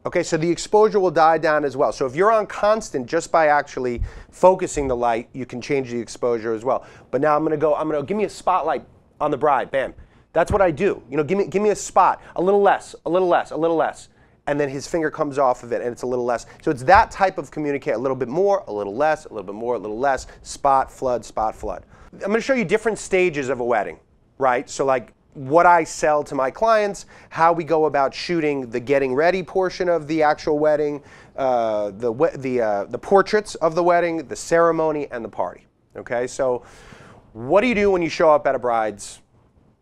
Okay, so the exposure will die down as well. So if you're on constant, just by actually focusing the light, you can change the exposure as well. But now I'm gonna give me a spotlight on the bride, bam. That's what I do. You know, give me a spot, a little less, a little less, a little less. And then his finger comes off of it and it's a little less. So it's that type of communicate, a little bit more, a little less, a little bit more, a little less, spot, flood, spot, flood. I'm gonna show you different stages of a wedding, right? So like, what I sell to my clients, how we go about shooting the getting ready portion of the actual wedding, the portraits of the wedding, the ceremony, and the party. Okay, so what do you do when you show up at a bride's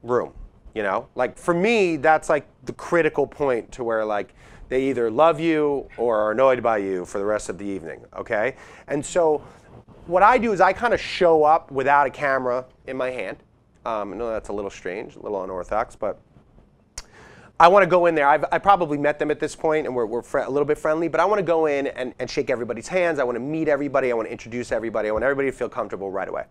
room? You know, like for me, that's like the critical point to where like they either love you or are annoyed by you for the rest of the evening. Okay, and so what I do is I kind of show up without a camera in my hand. I know that's a little strange, a little unorthodox, but I want to go in there. I probably met them at this point, and we're a little bit friendly, but I want to go in and shake everybody's hands. I want to meet everybody. I want to introduce everybody. I want everybody to feel comfortable right away.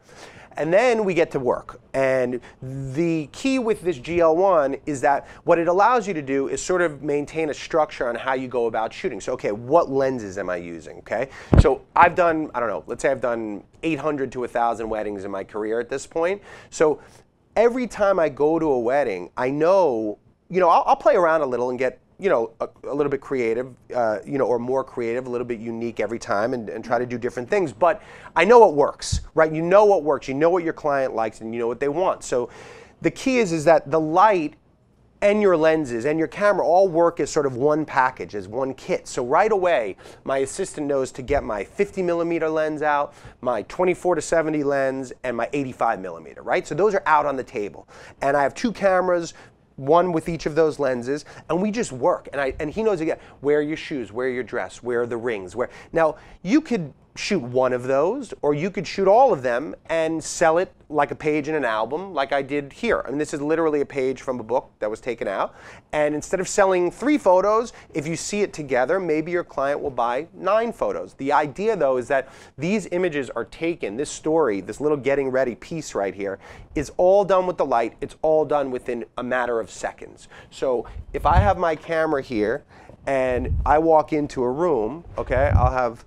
And then we get to work. And the key with this GL-1 is that what it allows you to do is sort of maintain a structure on how you go about shooting. So, okay, what lenses am I using, okay? So I've done, I don't know, let's say I've done 800 to 1,000 weddings in my career at this point. So every time I go to a wedding, I know, you know, I'll play around a little and get, you know, a little bit creative, you know, or more creative, a little bit unique every time and try to do different things. But I know what works, right? You know what works. You know what your client likes and you know what they want. So the key is that the light and your lenses and your camera all work as sort of one package, as one kit. So right away, my assistant knows to get my 50mm lens out, my 24 to 70 lens, and my 85mm, right? So those are out on the table. And I have two cameras, one with each of those lenses, and we just work. And he knows again, wear your shoes, wear your dress, wear the rings. Now, you could shoot one of those, or you could shoot all of them and sell it like a page in an album, like I did here. I mean, this is literally a page from a book that was taken out. And instead of selling 3 photos, if you see it together, maybe your client will buy 9 photos. The idea, though, is that these images are taken, this story, this little getting ready piece right here, is all done with the light. It's all done within a matter of seconds. So if I have my camera here and I walk into a room, okay, I'll have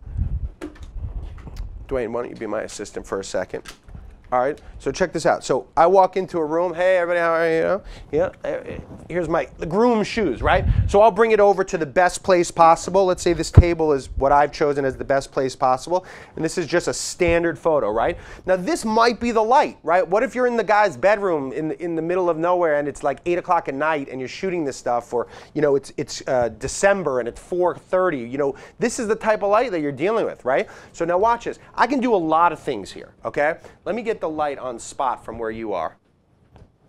Dwayne, why don't you be my assistant for a second? All right, so check this out. So I walk into a room, hey everybody, how are you? Yeah, here's the groom shoes, right? So I'll bring it over to the best place possible. Let's say this table is what I've chosen as the best place possible. And this is just a standard photo, right? Now this might be the light, right? What if you're in the guy's bedroom in the middle of nowhere and it's like 8 o'clock at night and you're shooting this stuff, or it's December and it's 4:30. This is the type of light that you're dealing with, right? So now watch this. I can do a lot of things here, okay? Let me get the light on spot from where you are.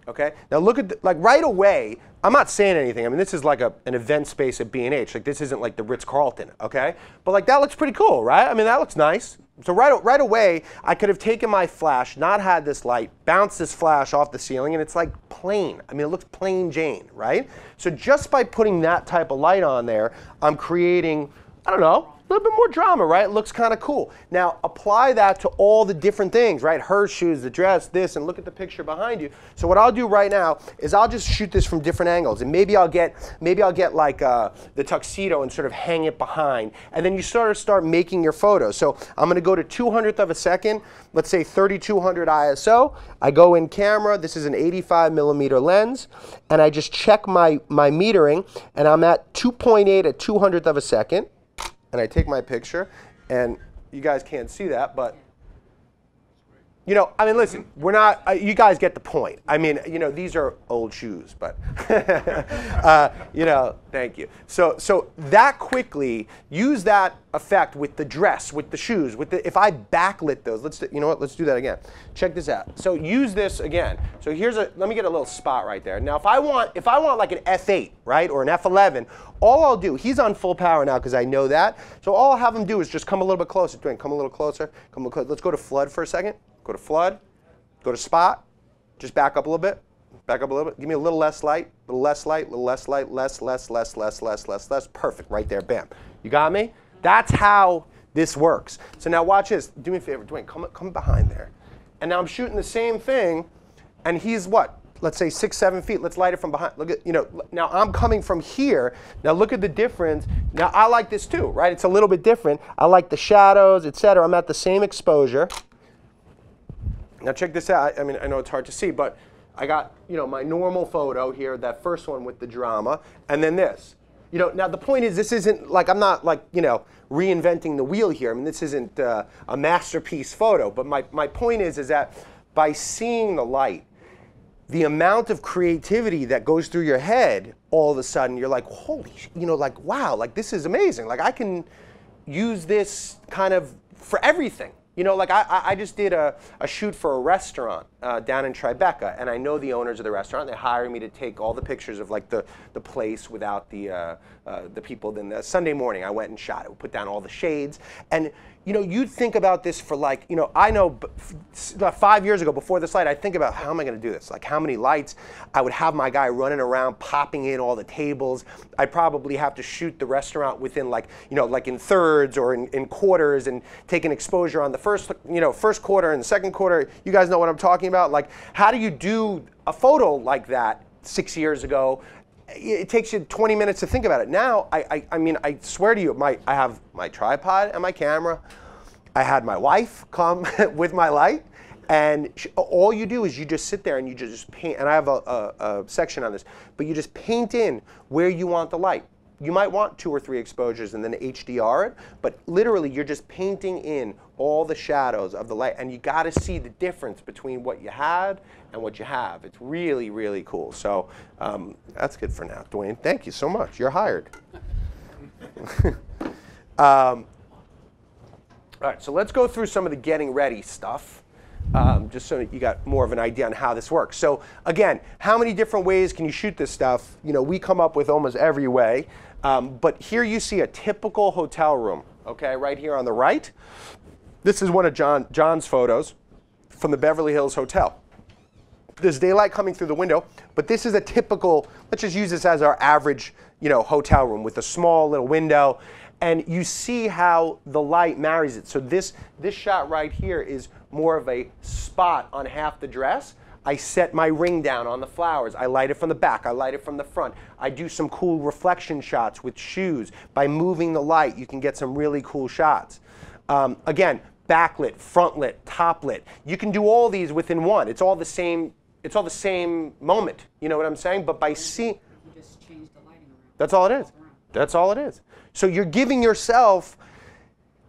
Okay? Now look at, like right away, I'm not saying anything. I mean, this is like an event space at B&H. Like this isn't like the Ritz-Carlton, okay? But like that looks pretty cool, right? I mean, that looks nice. So right away, I could have taken my flash, not had this light, bounced this flash off the ceiling, and it's like plain. I mean, it looks plain Jane, right? So just by putting that type of light on there, I'm creating, I don't know, a little bit more drama, right? It looks kind of cool. Now apply that to all the different things, right? Her shoes, the dress, this, and look at the picture behind you. So what I'll do right now is I'll just shoot this from different angles, and maybe I'll get like the tuxedo and sort of hang it behind, and then you sort of start making your photos. So I'm going to go to 200th of a second, let's say 3200 ISO. I go in camera. This is an 85mm lens, and I just check my metering, and I'm at 2.8 at 200th of a second. And I take my picture, and you guys can't see that, but I mean, listen, we're not, you guys get the point. I mean, these are old shoes, but, thank you. So that quickly, use that effect with the dress, with the shoes, if I backlit those, let's do that again. Check this out. So use this again. So let me get a little spot right there. Now, if I want like an F8, right, or an F11, all I'll do, he's on full power now because I know that. So all I'll have him do is just come a little bit closer. Dwayne, come a little closer. Come a little closer. Let's go to flood for a second. Go to flood, go to spot, just back up a little bit, give me a little less light, little less light, little less light, less, perfect, right there, bam. You got me? That's how this works. So now watch this, do me a favor, Dwayne, come behind there. And now I'm shooting the same thing, and he's what? Let's say 6, 7 feet, let's light it from behind. Look at, now I'm coming from here. Now look at the difference. Now I like this too, right? It's a little bit different. I like the shadows, etc. I'm at the same exposure. Now check this out. I mean, I know it's hard to see, but I got, my normal photo here, that first one with the drama, and then this. Now the point is, this isn't like, I'm not like, reinventing the wheel here. I mean, this isn't a masterpiece photo, but my point is that by seeing the light, the amount of creativity that goes through your head, all of a sudden, you're like, holy, like, wow, like this is amazing. Like I can use this kind of for everything. Like I just did a shoot for a restaurant down in Tribeca, and I know the owners of the restaurant. They hired me to take all the pictures of like the place without the people. Then the Sunday morning I went and shot it. We put down all the shades, and you'd think about this for like, I know 5 years ago before this light, I think about how am I going to do this? Like how many lights? I would have my guy running around popping in all the tables. I'd probably have to shoot the restaurant within like, like in thirds or in quarters, and take an exposure on the first quarter and the second quarter. You guys know what I'm talking about? Like how do you do a photo like that 6 years ago? It takes you 20 minutes to think about it. Now, I mean, I swear to you, I have my tripod and my camera. I had my wife come with my light, and all you do is you just sit there and you just paint. And I have a section on this, but you just paint in where you want the light. You might want 2 or 3 exposures and then HDR it, but literally you're just painting in all the shadows of the light, and you got to see the difference between what you had and what you have. It's really, really cool. So that's good for now. Dwayne, thank you so much. You're hired. All right, so let's go through some of the getting ready stuff, just so you got more of an idea on how this works. So again, how many different ways can you shoot this stuff? We come up with almost every way. But here you see a typical hotel room, okay, right here on the right. This is one of John's photos from the Beverly Hills Hotel. There's daylight coming through the window, but this is a typical, let's just use this as our average, hotel room with a small little window. And you see how the light marries it. So this shot right here is more of a spot on half the dress. I set my ring down on the flowers. I light it from the back. I light it from the front. I do some cool reflection shots with shoes. By moving the light, you can get some really cool shots. Again, backlit, frontlit, toplit. You can do all these within one. It's all the same. It's all the same moment. You know what I'm saying? But by seeing, You just change the lighting around. that's all it is. That's all it is. So you're giving yourself.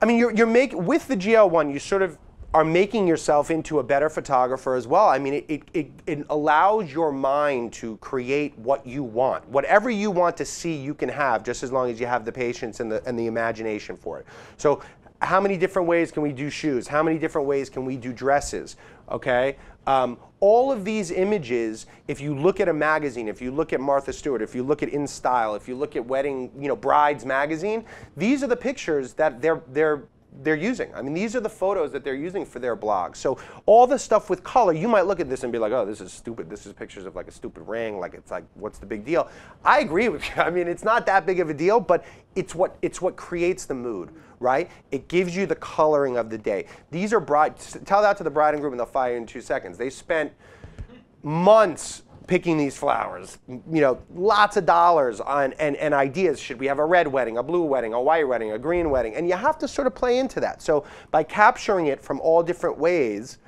I mean, you're making with the GL-1. You sort of are making yourself into a better photographer as well. I mean, it allows your mind to create what you want. Whatever you want to see, you can have, just as long as you have the patience and the imagination for it. So how many different ways can we do shoes? How many different ways can we do dresses? Okay? All of these images, if you look at a magazine, if you look at Martha Stewart, if you look at In Style, if you look at Wedding, Brides magazine, these are the pictures that they're using. I mean, these are the photos that they're using for their blog. So all the stuff with color, you might look at this and be like, oh, this is stupid. This is pictures of like a stupid ring. Like, it's like, what's the big deal? I agree with you. I mean, it's not that big of a deal, but it's what creates the mood, right? It gives you the coloring of the day. These are tell that to the bride and groom and they'll fire you in 2 seconds. They spent months picking these flowers, lots of dollars on and ideas. Should we have a red wedding, a blue wedding, a white wedding, a green wedding? And you have to sort of play into that. So by capturing it from all different ways,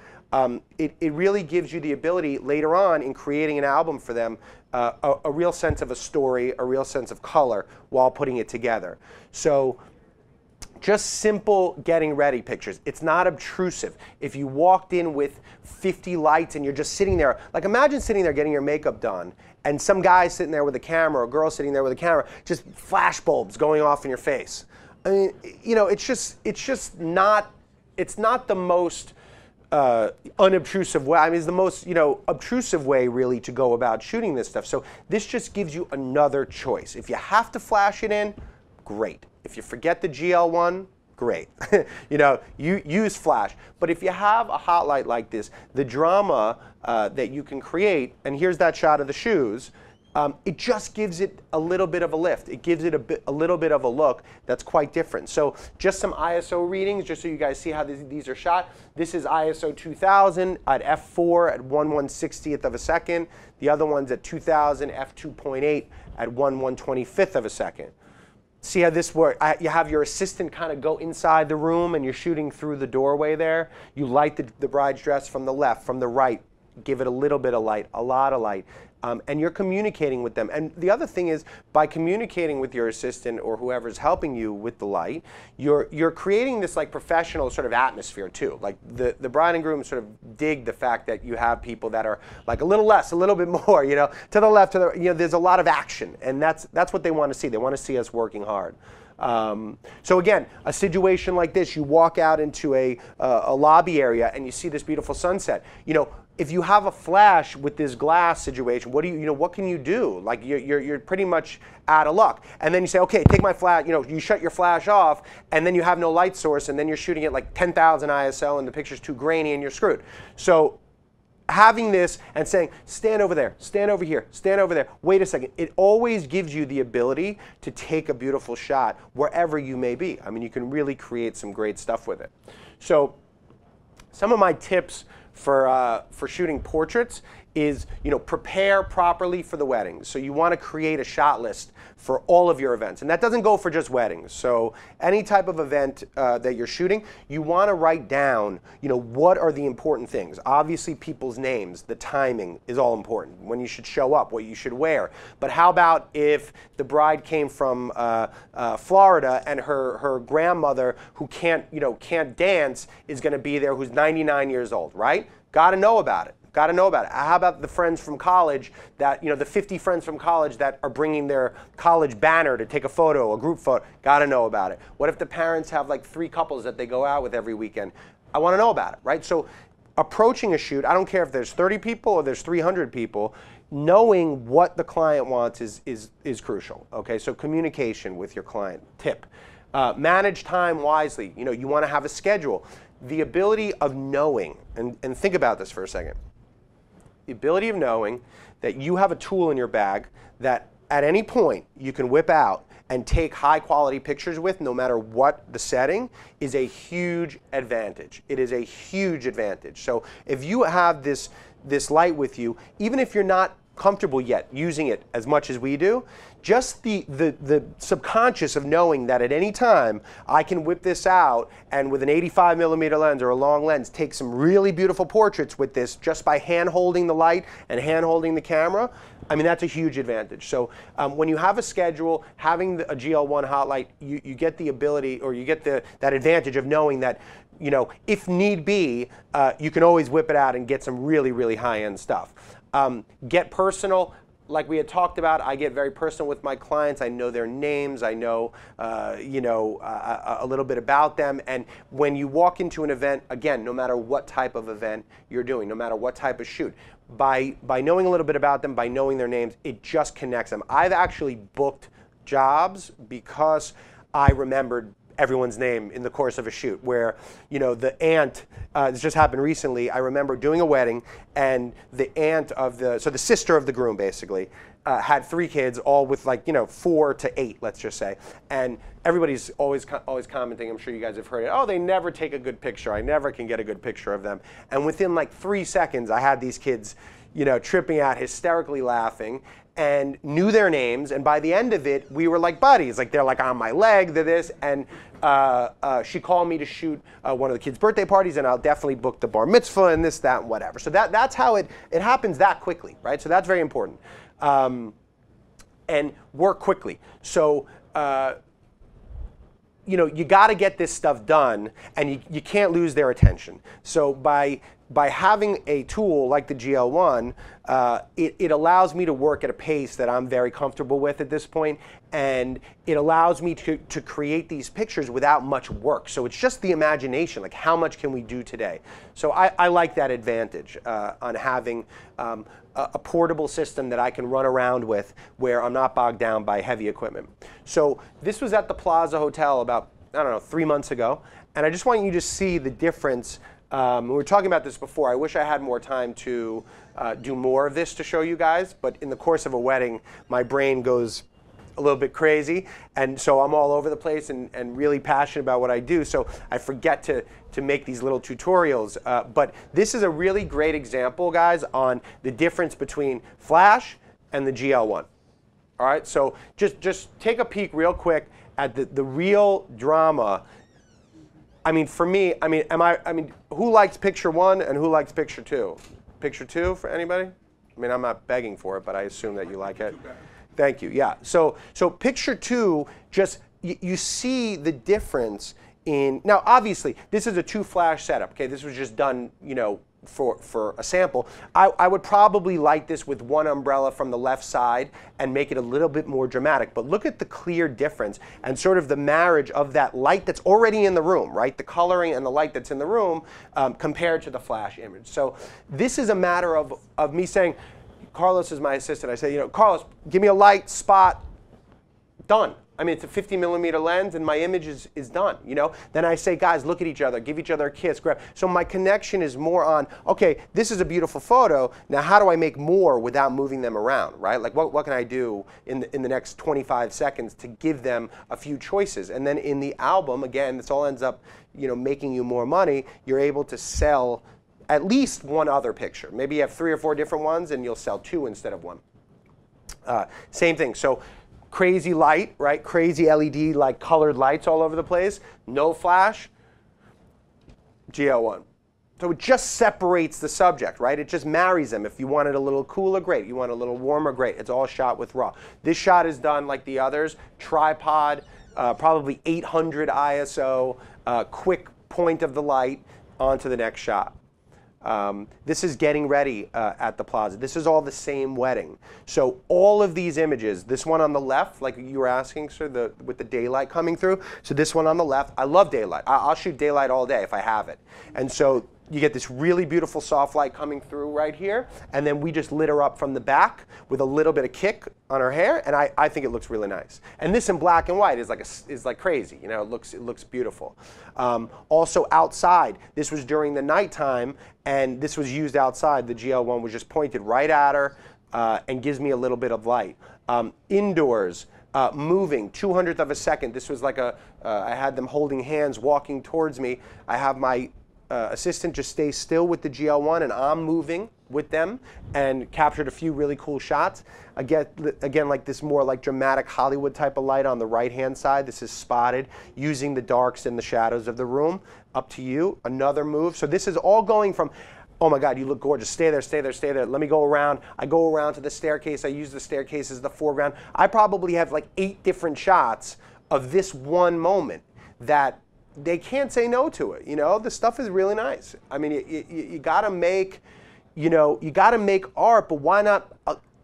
it really gives you the ability later on in creating an album for them, a real sense of a story, a real sense of color while putting it together. So just simple getting ready pictures. It's not obtrusive. If you walked in with 50 lights and you're just sitting there, like imagine sitting there getting your makeup done and some guy sitting there with a camera, or a girl sitting there with a camera, just flash bulbs going off in your face. I mean, it's just not, it's not the most unobtrusive way. I mean, it's the most, obtrusive way really to go about shooting this stuff. So this just gives you another choice. If you have to flash it in, great. If you forget the GL-1, great. You use flash. But if you have a hot light like this, the drama that you can create, and here's that shot of the shoes, it just gives it a little bit of a lift. It gives it a little bit of a look that's quite different. So just some ISO readings, just so you guys see how these are shot. This is ISO 2000 at f4 at 1/160th of a second. The other one's at 2000 f2.8 at 1/125th of a second. See how this works? You have your assistant kind of go inside the room and you're shooting through the doorway there. You light the bride's dress from the left, from the right. Give it a little bit of light, a lot of light. And you're communicating with them. And the other thing is, by communicating with your assistant or whoever's helping you with the light, you're creating this like professional sort of atmosphere too. Like the bride and groom sort of dig the fact that you have people that are like a little less, a little bit more, to the left, to the, there's a lot of action. And that's what they want to see. They want to see us working hard. So again, a situation like this, you walk out into a lobby area and you see this beautiful sunset. If you have a flash with this glass situation, what can you do? Like you're pretty much out of luck. And then you say, okay, take my flash. You shut your flash off, and then you have no light source, and then you're shooting at like 10,000 ISO, and the picture's too grainy, and you're screwed. So having this and saying, stand over there, stand over here, stand over there, wait a second, it always gives you the ability to take a beautiful shot wherever you may be. I mean, you can really create some great stuff with it. So some of my tips for shooting portraits is, prepare properly for the weddings. So you want to create a shot list for all of your events. And that doesn't go for just weddings. So any type of event that you're shooting, you want to write down, what are the important things. Obviously, people's names, the timing is all important. When you should show up, what you should wear. But how about if the bride came from Florida and her grandmother who can't dance is going to be there, who's 99 years old, right? Got to know about it. Got to know about it. How about the friends from college that, the 50 friends from college that are bringing their college banner to take a photo, a group photo? Got to know about it. What if the parents have like 3 couples that they go out with every weekend? I want to know about it, right? So approaching a shoot, I don't care if there's 30 people or there's 300 people, knowing what the client wants is crucial, okay? So communication with your client, tip. Manage time wisely. You want to have a schedule. the ability of knowing, and think about this for a second, the ability of knowing that you have a tool in your bag that at any point you can whip out and take high quality pictures with, no matter what the setting, is a huge advantage. It is a huge advantage. So if you have this light with you, even if you're not comfortable yet using it as much as we do, just the subconscious of knowing that at any time I can whip this out and with an 85mm lens or a long lens take some really beautiful portraits with this just by hand holding the light and hand holding the camera, I mean, that's a huge advantage. So when you have a schedule, having a GL-1 hot light, you get the ability, or you get that advantage of knowing that, you know, if need be, you can always whip it out and get some really, really high-end stuff. Get personal. Like we had talked about, I get very personal with my clients. I know their names. I know, a little bit about them. And when you walk into an event, again, no matter what type of event you're doing, no matter what type of shoot, by knowing a little bit about them, by knowing their names, it just connects them. I've actually booked jobs because I remembered everyone's name in the course of a shoot, where, you know, the aunt, this just happened recently, I remember doing a wedding, and the aunt of the sister of the groom basically, had 3 kids, all with, like, you know, 4 to 8, let's just say, and everybody's always commenting, I'm sure you guys have heard it, oh, they never take a good picture, I never can get a good picture of them, and within like 3 seconds I had these kids, you know, tripping out, hysterically laughing, and knew their names, and by the end of it, we were like buddies. Like, they're like on my leg, they're this, and she called me to shoot one of the kids' birthday parties, and I'll definitely book the bar mitzvah and this, that, and whatever. So that's how it happens that quickly, right? So that's very important. And work quickly. So, you know, you got to get this stuff done, and you can't lose their attention. So by having a tool like the GL-1, it allows me to work at a pace that I'm very comfortable with at this point, and it allows me to create these pictures without much work. So it's just the imagination, like how much can we do today? So I like that advantage on having a portable system that I can run around with where I'm not bogged down by heavy equipment. So this was at the Plaza Hotel about, I don't know, 3 months ago, and I just want you to see the difference. We were talking about this before. I wish I had more time to do more of this to show you guys, but in the course of a wedding, my brain goes a little bit crazy, and so I'm all over the place and really passionate about what I do, so I forget to make these little tutorials. But this is a really great example, guys, on the difference between Flash and the GL-1. All right, so just take a peek real quick at the real drama. I mean, for me, I mean, who likes picture 1 and who likes picture 2? Picture 2 for anybody? I mean, I'm not begging for it, but I assume that you like it. Thank you. Yeah. So picture 2, just you see the difference in. Now, obviously, this is a 2 flash setup. Okay, this was just done, you know, for a sample. I would probably light this with 1 umbrella from the left side and make it a little bit more dramatic. But look at the clear difference and sort of the marriage of that light that's already in the room, right? The coloring and the light that's in the room compared to the flash image. So this is a matter of me saying, Carlos is my assistant. I say, you know, Carlos, give me a light, spot, done. I mean, it's a 50mm lens, and my image is done, you know? Then I say, guys, look at each other, give each other a kiss, grab. So my connection is more on, okay, this is a beautiful photo. Now, how do I make more without moving them around, right? Like, what can I do in the next 25 seconds to give them a few choices? And then in the album, again, this all ends up, you know, making you more money. You're able to sell at least 1 other picture. Maybe you have 3 or 4 different ones, and you'll sell 2 instead of 1. Same thing. So crazy light, right? Crazy LED, like colored lights all over the place. No flash. GL-1. So it just separates the subject, right? It just marries them. If you want it a little cooler, great. You want it a little warmer, great. It's all shot with RAW. This shot is done like the others. Tripod, probably 800 ISO, quick point of the light, onto the next shot. This is getting ready at the Plaza. This is all the same wedding. So all of these images, this one on the left, like you were asking, sir, with the daylight coming through. So this one on the left, I love daylight. I'll shoot daylight all day if I have it. And so You get this really beautiful soft light coming through right here, and then we just lit her up from the back with a little bit of kick on her hair, and I think it looks really nice. And this in black and white is like crazy. You know, it looks beautiful. Also outside, this was during the nighttime, and this was used outside. The GL-1 was just pointed right at her and gives me a little bit of light. Indoors, moving 200th of a second. This was like I had them holding hands, walking towards me. I have my assistant just stay still with the GL-1, and I'm moving with them, and captured a few really cool shots. Again, like this more like dramatic Hollywood type of light on the right-hand side. This is spotted using the darks and the shadows of the room. Up to you. Another move. So this is all going from, oh my God, you look gorgeous. Stay there, stay there, stay there. Let me go around. I go around to the staircase. I use the staircase as the foreground. I probably have like 8 different shots of this one moment that they can't say no to it. You know, the stuff is really nice. I mean, you gotta make, you know, you gotta make art, but why not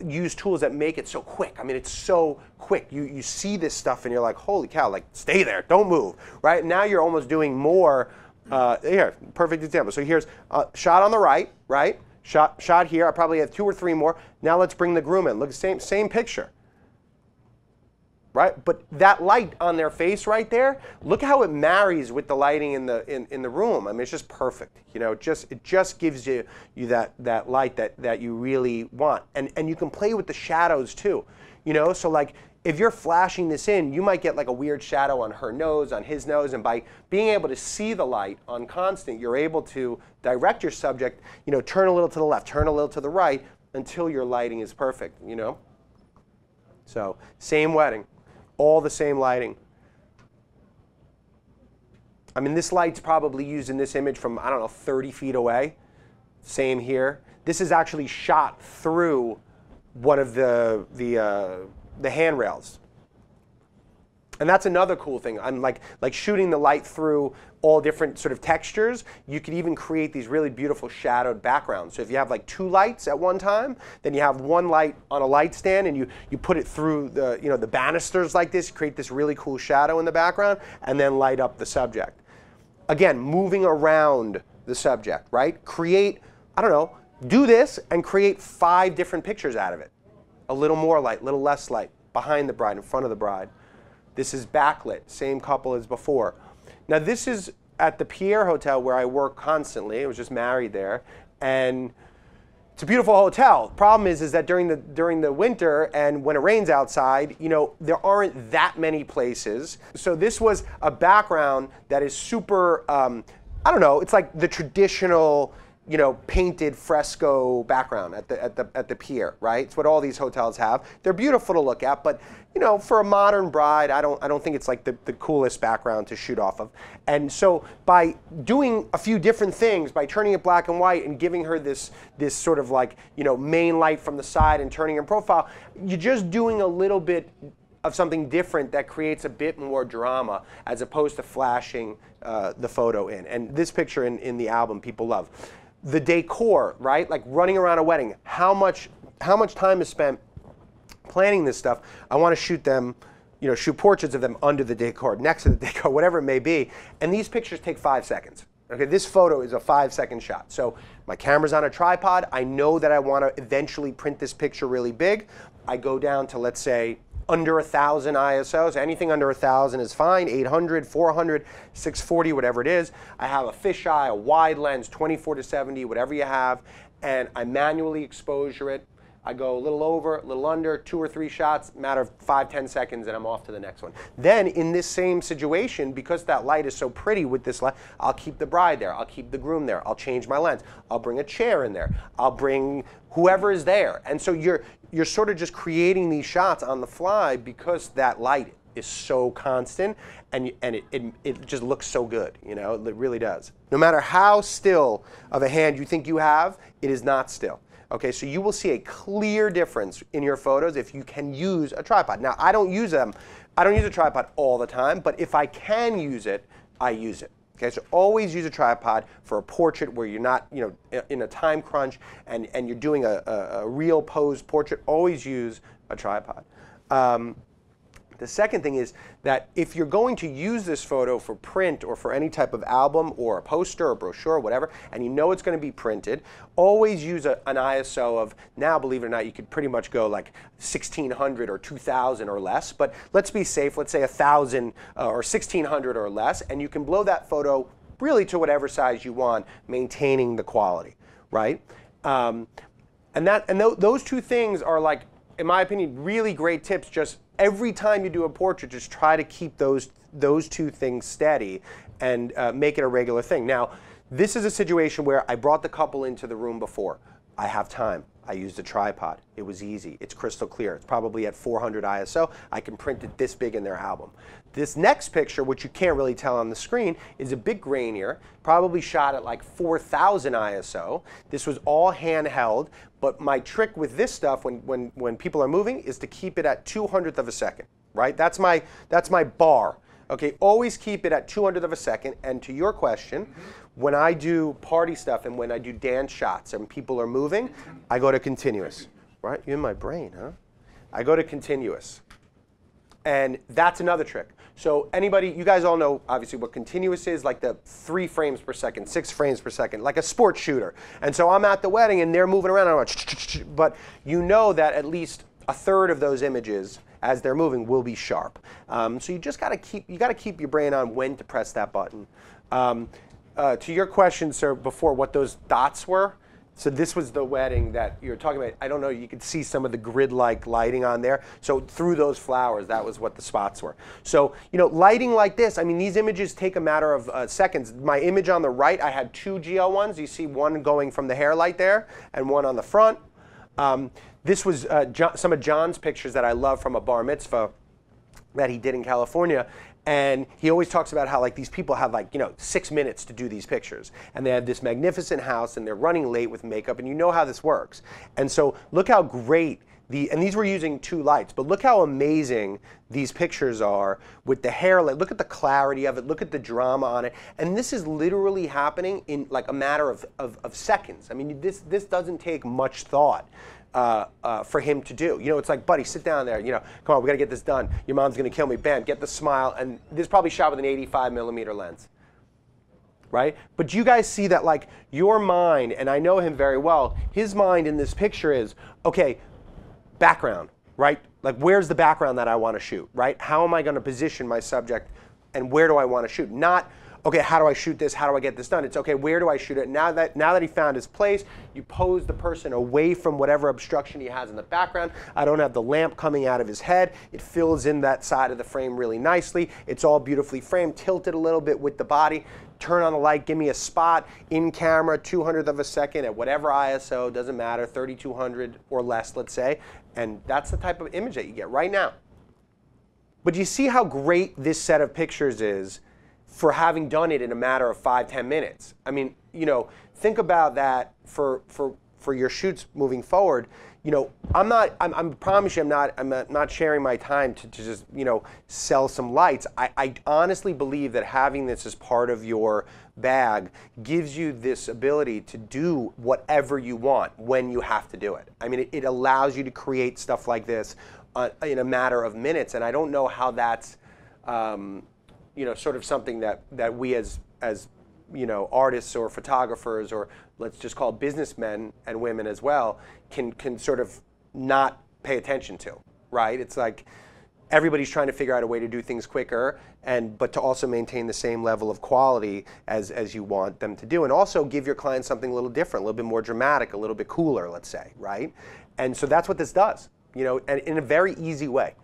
use tools that make it so quick? I mean, it's so quick. You see this stuff and you're like, holy cow, like stay there, don't move, right? Now you're almost doing more. Here, perfect example. So here's a shot on the right, right? Shot here. I probably have 2 or 3 more. Now let's bring the groom in. Look, same picture. Right? But that light on their face right there, look how it marries with the lighting in the room. I mean, it's just perfect. You know, it just gives you that light that you really want. And you can play with the shadows too. You know, so like if you're flashing this in, you might get like a weird shadow on her nose, on his nose, and by being able to see the light on constant, you're able to direct your subject, you know, turn a little to the left, turn a little to the right until your lighting is perfect, you know? So, same wedding. All the same lighting. I mean, this light's probably used in this image from, I don't know, 30 feet away. Same here. This is actually shot through one of the handrails. And that's another cool thing. I'm like shooting the light through all different sort of textures. You could even create these really beautiful shadowed backgrounds. So if you have like 2 lights at one time, then you have 1 light on a light stand, and you put it through the, you know, the banisters like this, create this really cool shadow in the background, and then light up the subject. Again, moving around the subject, right? Create, I don't know, do this and create 5 different pictures out of it. A little more light, a little less light, behind the bride, in front of the bride. This is backlit, same couple as before. Now this is at the Pierre Hotel where I work constantly. I was just married there, and it's a beautiful hotel. Problem is that during the winter and when it rains outside, you know, there aren't that many places. So this was a background that is super, I don't know, it's like the traditional, you know, painted fresco background at the pier, right? It's what all these hotels have. They're beautiful to look at, but you know, for a modern bride, I don't think it's like the coolest background to shoot off of. And so by doing a few different things, by turning it black and white and giving her this sort of like, you know, main light from the side and turning her profile, you're just doing a little bit of something different that creates a bit more drama as opposed to flashing the photo in. And this picture in the album people love. The decor, right? Like running around a wedding. How much time is spent planning this stuff? I want to shoot them, you know, shoot portraits of them under the decor, next to the decor, whatever it may be. And these pictures take 5 seconds. Okay, this photo is a 5-second shot. So my camera's on a tripod. I know that I want to eventually print this picture really big. I go down to, let's say, under 1,000 ISOs. Anything under 1,000 is fine. 800, 400, 640, whatever it is. I have a fisheye, a wide lens, 24-70, whatever you have, and I manually exposure it. I go a little over, a little under, 2 or 3 shots, matter of 5-10 seconds, and I'm off to the next one. Then in this same situation, because that light is so pretty with this light, I'll keep the bride there, I'll keep the groom there, I'll change my lens, I'll bring a chair in there, I'll bring whoever is there. And so you're sort of just creating these shots on the fly because that light is so constant, and it just looks so good, you know, it really does. No matter how still of a hand you think you have, it is not still. Okay, so you will see a clear difference in your photos if you can use a tripod. Now, I don't use them. I don't use a tripod all the time, but if I can use it, I use it. Okay, so always use a tripod for a portrait where you're not, you know, in a time crunch and you're doing a real posed portrait. Always use a tripod. The second thing is that if you're going to use this photo for print or for any type of album or a poster or brochure or whatever, and you know it's going to be printed, always use an ISO of, now believe it or not, you could pretty much go like 1600 or 2000 or less, but let's be safe, let's say 1000 or 1600 or less, and you can blow that photo really to whatever size you want, maintaining the quality, right? Those two things are, like, in my opinion, really great tips. Just every time you do a portrait, just try to keep those two things steady and make it a regular thing. Now, this is a situation where I brought the couple into the room before. I have time. I used a tripod. It was easy. It's crystal clear. It's probably at 400 ISO. I can print it this big in their album. This next picture, which you can't really tell on the screen, is a bit grainier, probably shot at like 4000 ISO. This was all handheld, but my trick with this stuff when people are moving is to keep it at 200th of a second, right? That's my bar. Okay, always keep it at 200th of a second. And to your question, when I do party stuff and when I do dance shots and people are moving, I go to continuous. Right? You're in my brain, huh? I go to continuous. And that's another trick. So anybody, you guys all know obviously what continuous is, like the 3 frames per second, 6 frames per second, like a sports shooter. And so I'm at the wedding and they're moving around, and I'm like, but you know that at least a third of those images as they're moving will be sharp. So you just gotta keep your brain on when to press that button. To your question, sir, before, what those dots were, so this was the wedding that you're talking about. I don't know, you could see some of the grid-like lighting on there. So through those flowers, that was what the spots were. So, you know, lighting like this, I mean, these images take a matter of seconds. My image on the right, I had 2 GL-1s. You see one going from the hair light there and one on the front. This was some of John's pictures that I love from a bar mitzvah that he did in California. And he always talks about how, like, these people have, like, you know, 6 minutes to do these pictures. And they have this magnificent house and they're running late with makeup, and you know how this works. And so look how great and these were using 2 lights, but look how amazing these pictures are with the hair light. Look at the clarity of it, look at the drama on it. And this is literally happening in like a matter of seconds. I mean, this doesn't take much thought for him to do. You know, it's like, buddy, sit down there, you know, come on, we gotta get this done. Your mom's gonna kill me, bam, get the smile. And this is probably shot with an 85mm lens, right? But you guys see that, like, your mind, and I know him very well, his mind in this picture is, okay, background, right? Like, where's the background that I wanna shoot, right? How am I gonna position my subject and where do I wanna shoot? Not, okay, how do I shoot this? How do I get this done? It's, okay, where do I shoot it? Now that he found his place, you pose the person away from whatever obstruction he has in the background. I don't have the lamp coming out of his head. It fills in that side of the frame really nicely. It's all beautifully framed, tilted a little bit with the body. Turn on the light, give me a spot in camera, 200th of a second at whatever ISO, doesn't matter, 3200 or less, let's say. And that's the type of image that you get right now. But you see how great this set of pictures is for having done it in a matter of 5-10 minutes. I mean, you know, think about that for your shoots moving forward. You know, I promise you, I'm not sharing my time to just, you know, sell some lights. I honestly believe that having this as part of your bag gives you this ability to do whatever you want when you have to do it. I mean, it allows you to create stuff like this in a matter of minutes, and I don't know how that's, you know, sort of something that we as you know, artists or photographers, or let's just call businessmen and women as well, can sort of not pay attention to, right? It's like everybody's trying to figure out a way to do things quicker, but to also maintain the same level of quality as you want them to do, and also give your clients something a little different, a little bit more dramatic, a little bit cooler, let's say, right? And so that's what this does, you know, and in a very easy way.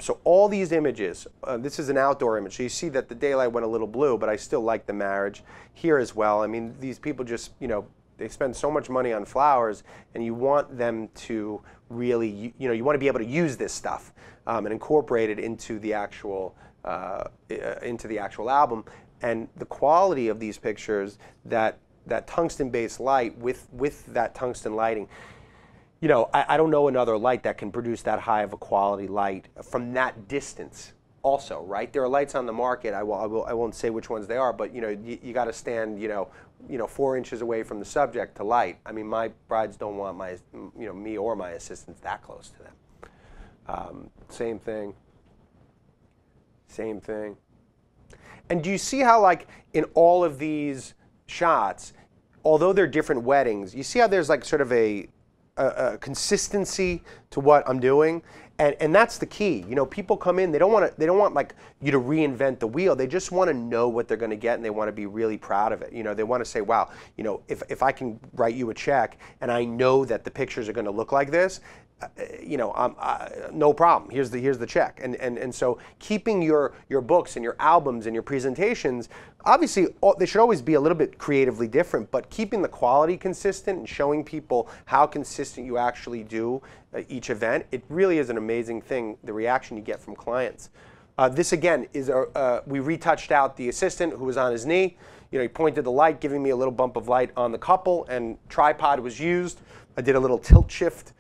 So all these images, this is an outdoor image, so you see that the daylight went a little blue, but I still like the marriage here as well. I mean, these people just, you know, they spend so much money on flowers, and you want them to really, you know, you want to be able to use this stuff and incorporate it into the actual album. And the quality of these pictures, that tungsten-based light with that tungsten lighting, you know, I don't know another light that can produce that high of a quality light from that distance also, right? There are lights on the market, I won't say which ones they are, but, you know, you got to stand, you know, 4 inches away from the subject to light. I mean, my brides don't want my, you know, me or my assistants that close to them. Same thing. Same thing. And do you see how, like, in all of these shots, although they're different wettings, you see how there's like sort of a consistency to what I'm doing? And that's the key. You know, people come in, they don't want like you to reinvent the wheel. They just want to know what they're going to get, and they want to be really proud of it. You know, they want to say, wow, you know, if I can write you a check and I know that the pictures are going to look like this, you know, no problem. Here's the check. And so keeping your books and your albums and your presentations, obviously they should always be a little bit creatively different, but keeping the quality consistent and showing people how consistent you actually do each event, it really is an amazing thing, the reaction you get from clients. This again is we retouched out the assistant who was on his knee. You know, he pointed the light, giving me a little bump of light on the couple, and tripod was used. I did a little tilt shift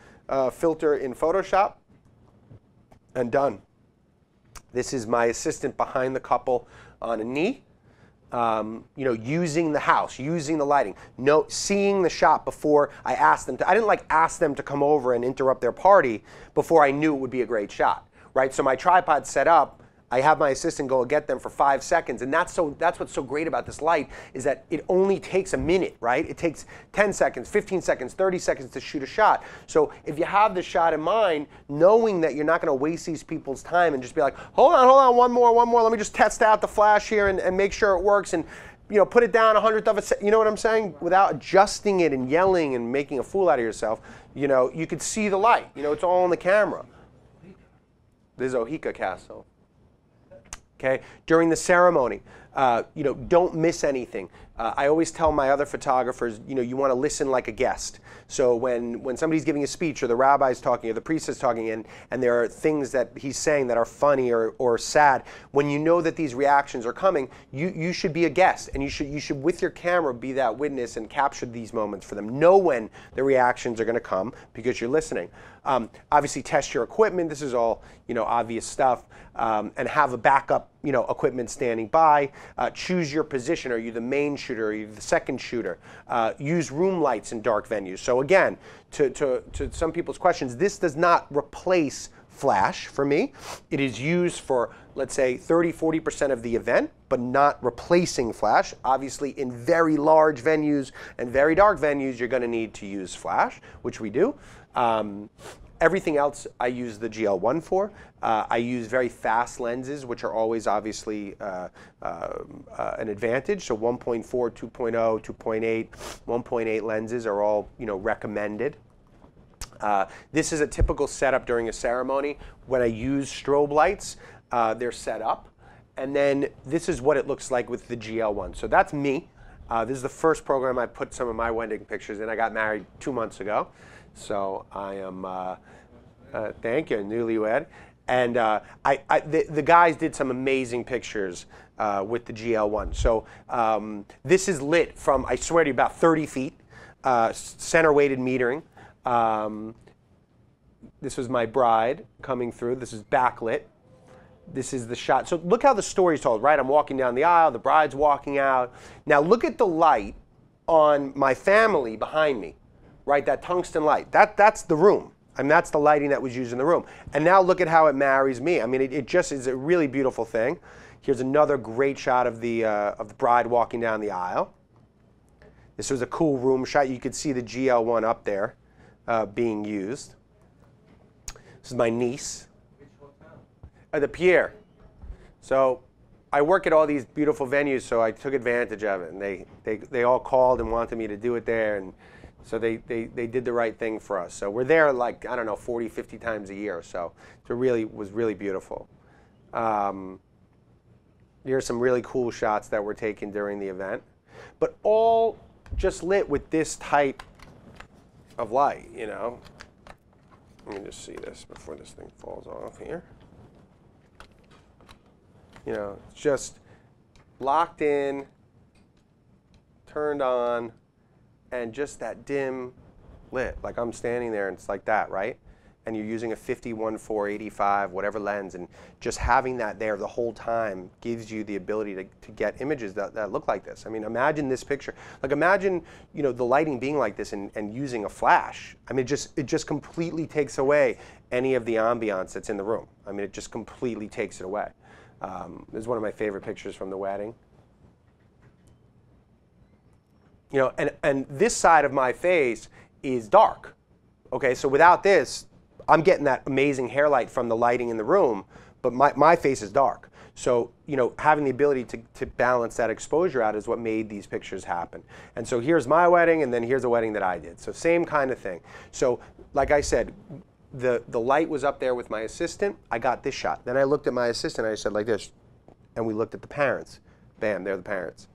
filter in Photoshop, and done. This is my assistant behind the couple on a knee. You know, using the house, using the lighting, seeing the shot before I asked them to. I didn't like ask them to come over and interrupt their party before I knew it would be a great shot, right? So my tripod's set up. I have my assistant go get them for 5 seconds, and that's what's so great about this light, is that it only takes a minute, right? It takes 10 seconds, 15 seconds, 30 seconds to shoot a shot. So if you have the shot in mind, knowing that you're not going to waste these people's time and just be like, hold on, one more, let me just test out the flash here and make sure it works, and you know, put it down 100th of a second, you know what I'm saying? Without adjusting it and yelling and making a fool out of yourself, you know, you could see the light. You know, it's all on the camera. This is Ohika Castle. Okay, during the ceremony, you know, don't miss anything. I always tell my other photographers, you know, you want to listen like a guest. So when somebody's giving a speech, or the rabbi's talking, or the priest is talking, and there are things that he's saying that are funny or sad, when you know that these reactions are coming, you should be a guest, and you should with your camera be that witness and capture these moments for them. Know when the reactions are going to come because you're listening. Obviously, test your equipment. This is all, you know, obvious stuff, and have a backup, you know, equipment standing by. Choose your position. Are you the main shooter? Are you the second shooter? Use room lights in dark venues. So again, to some people's questions, this does not replace flash for me. It is used for, let's say, 30–40% of the event, but not replacing flash. Obviously, in very large venues and very dark venues, you're going to need to use flash, which we do. Everything else I use the GL-1 for. I use very fast lenses, which are always obviously an advantage. So 1.4, 2.0, 2.8, 1.8 lenses are all, you know, recommended. This is a typical setup during a ceremony. When I use strobe lights, they're set up. And then this is what it looks like with the GL-1. So that's me. This is the first program I put some of my wedding pictures in. I got married 2 months ago. So I am, thank you, newlywed. And the guys did some amazing pictures with the GL-1. So this is lit from, I swear to you, about 30 feet, center weighted metering. This was my bride coming through. This is backlit. This is the shot. So look how the story's told, right? I'm walking down the aisle, the bride's walking out. Now look at the light on my family behind me, right? That tungsten light. That's the room. I mean, that's the lighting that was used in the room. And now look at how it marries me. I mean, it just is a really beautiful thing. Here's another great shot of the bride walking down the aisle. This was a cool room shot. You could see the GL-1 up there being used. This is my niece. Which hotel? The Pierre. So I work at all these beautiful venues, so I took advantage of it. And they all called and wanted me to do it there. And so they did the right thing for us. So we're there like, I don't know, 40, 50 times a year. So it really was really beautiful. Here's some really cool shots that were taken during the event. But all just lit with this type of light, you know. Let me just see this before this thing falls off here. You know, it's just locked in, turned on, and just that dim lit. Like I'm standing there and it's like that, right? And you're using a 50-1.4, 85, whatever lens, and just having that there the whole time gives you the ability to get images that look like this. I mean, imagine this picture. Like imagine, you know, the lighting being like this and using a flash. I mean, it just completely takes away any of the ambiance that's in the room. I mean, it just completely takes it away. This is one of my favorite pictures from the wedding. You know, and this side of my face is dark. Okay, so without this, I'm getting that amazing hair light from the lighting in the room, but my face is dark. So, you know, having the ability to balance that exposure out is what made these pictures happen. And so here's my wedding, and then here's a wedding that I did. So same kind of thing. So, like I said, the light was up there with my assistant. I got this shot. Then I looked at my assistant, and I said like this, and we looked at the parents. Bam, they're the parents.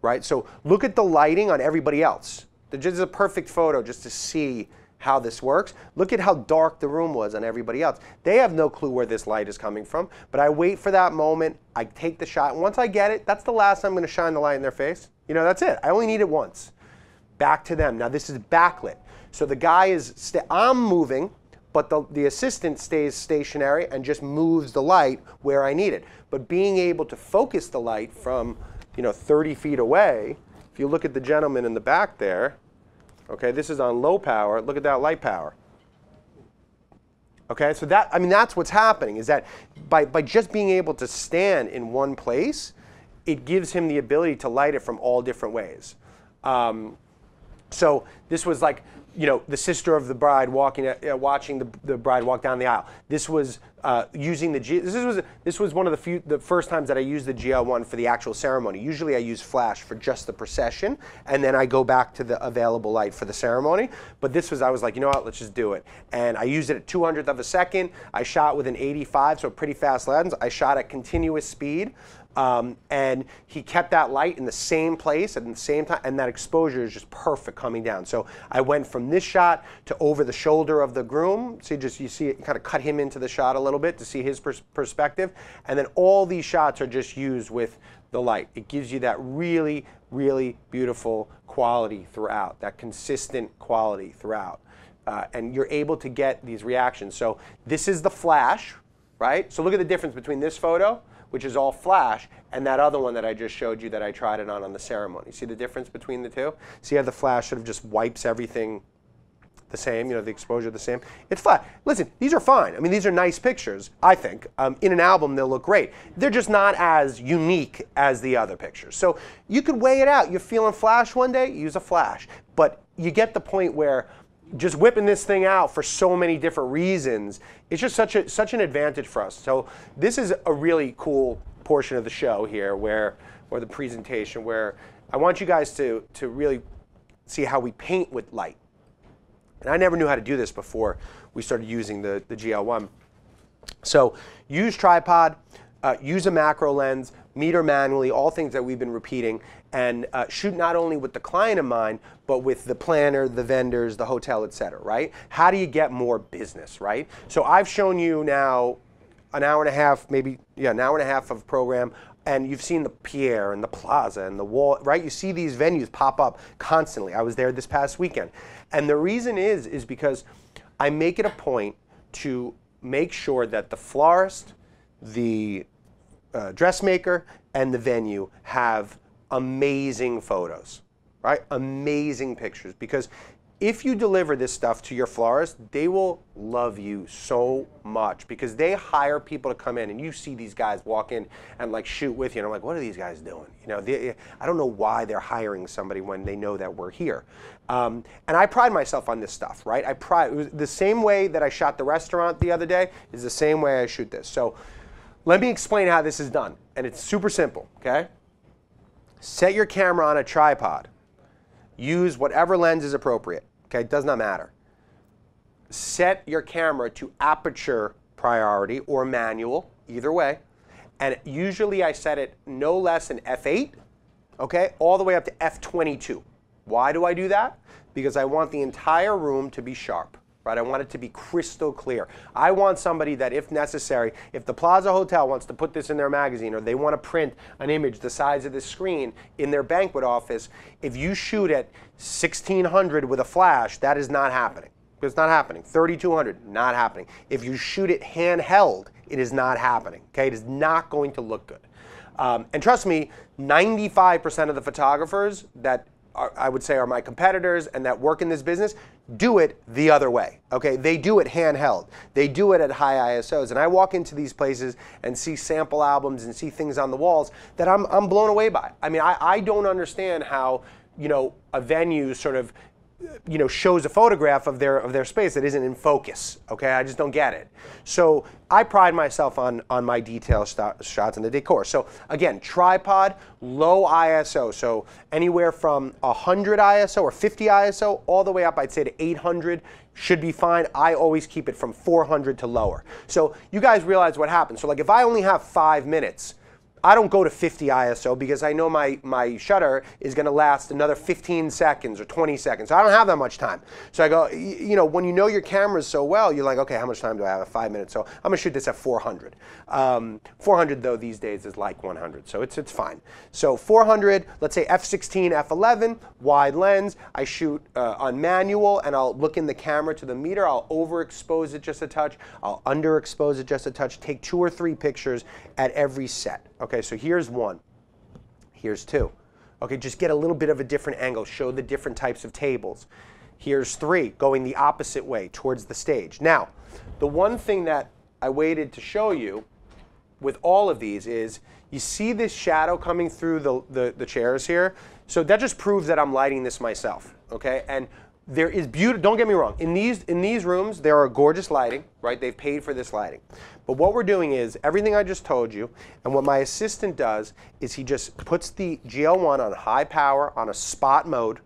Right? So look at the lighting on everybody else. This is a perfect photo just to see how this works. Look at how dark the room was on everybody else. They have no clue where this light is coming from, but I wait for that moment, I take the shot, and once I get it, that's the last time I'm going to shine the light in their face. You know, that's it. I only need it once. Back to them. Now this is backlit. So the guy is, I'm moving, but the assistant stays stationary and just moves the light where I need it. But being able to focus the light from, you know, 30 feet away, if you look at the gentleman in the back there, okay, this is on low power. Look at that light power. Okay, so that, I mean, that's what's happening, is that by just being able to stand in one place, it gives him the ability to light it from all different ways. So this was like, you know, the sister of the bride watching the bride walk down the aisle. This was using the this was one of the first times that I used the GL-1 for the actual ceremony. Usually I use flash for just the procession, and then I go back to the available light for the ceremony. But this was, I was like, you know what, let's just do it. And I used it at 200th of a second. I shot with an 85, so a pretty fast lens. I shot at continuous speed. And he kept that light in the same place at the same time, and that exposure is just perfect coming down. So I went from this shot to over the shoulder of the groom. So you see it kind of cut him into the shot a little bit to see his perspective. And then all these shots are just used with the light. It gives you that really, really beautiful quality throughout, that consistent quality throughout. And you're able to get these reactions. So this is the flash, right? So look at the difference between this photo, which is all flash, and that other one that I just showed you that I tried it on the ceremony. See the difference between the two? See how the flash sort of just wipes everything the same, you know, the exposure the same? It's flat. Listen, these are fine. I mean, these are nice pictures, I think. In an album, they'll look great. They're just not as unique as the other pictures. So you could weigh it out. You're feeling flash one day, use a flash. But you get the point where just whipping this thing out for so many different reasons, it's just such an advantage for us. So this is a really cool portion of the show here, or the presentation, where I want you guys to really see how we paint with light. And I never knew how to do this before we started using the GL-1. So use tripod, use a macro lens, meter manually, all things that we've been repeating, and shoot not only with the client in mind, but with the planner, the vendors, the hotel, etc., right? How do you get more business, right? So I've shown you now an hour and a half, maybe, yeah, an hour and a half of program, and you've seen the Pier and the Plaza and the Wall, right? You see these venues pop up constantly. I was there this past weekend. And the reason is because I make it a point to make sure that the florist, the dressmaker, and the venue have amazing photos, right? Amazing pictures. Because if you deliver this stuff to your florist, they will love you so much, because they hire people to come in, and you see these guys walk in and like shoot with you, and I'm like, what are these guys doing? You know, I don't know why they're hiring somebody when they know that we're here. And I pride myself on this stuff, right? It was the same way that I shot the restaurant the other day is the same way I shoot this. So let me explain how this is done, and it's super simple, okay? Set your camera on a tripod. Use whatever lens is appropriate, okay? It does not matter. Set your camera to aperture priority or manual, either way. And usually I set it no less than f8, okay, all the way up to f22. Why do I do that? Because I want the entire room to be sharp. Right? I want it to be crystal clear. I want somebody that, if necessary, if the Plaza Hotel wants to put this in their magazine, or they want to print an image the size of this screen in their banquet office, if you shoot at 1600 with a flash, that is not happening. It's not happening. 3200, not happening. If you shoot it handheld, it is not happening. Okay? It is not going to look good. And trust me, 95% of the photographers that I would say are my competitors and that work in this business do it the other way. Okay, they do it handheld. They do it at high ISOs. And I walk into these places and see sample albums and see things on the walls that I'm blown away by. I mean, I don't understand how, you know, a venue sort of, you know, shows a photograph of their space that isn't in focus. Okay, I just don't get it. So I pride myself on my detail shots and the decor. So again, tripod, low ISO, so anywhere from 100 ISO or 50 ISO all the way up, I'd say, to 800 should be fine. I always keep it from 400 to lower. So you guys realize what happens. So like if I only have 5 minutes, I don't go to 50 ISO because I know my shutter is going to last another 15 seconds or 20 seconds. So I don't have that much time. So I go, you know, when you know your cameras so well, you're like, okay, how much time do I have? 5 minutes. So I'm going to shoot this at 400. 400 though these days is like 100, so it's fine. So 400, let's say f16, f11, wide lens. I shoot on manual and I'll look in the camera to the meter. I'll overexpose it just a touch. I'll underexpose it just a touch. Take 2 or 3 pictures at every set. Okay, so here's 1, here's 2. Okay, just get a little bit of a different angle, show the different types of tables. Here's 3, going the opposite way towards the stage. Now, the one thing that I waited to show you with all of these is, you see this shadow coming through the chairs here? So that just proves that I'm lighting this myself, okay? And there is beauty, don't get me wrong, in these rooms there are gorgeous lighting, right? They've paid for this lighting. But what we're doing is everything I just told you, and what my assistant does is he just puts the GL-1 on high power on a spot mode,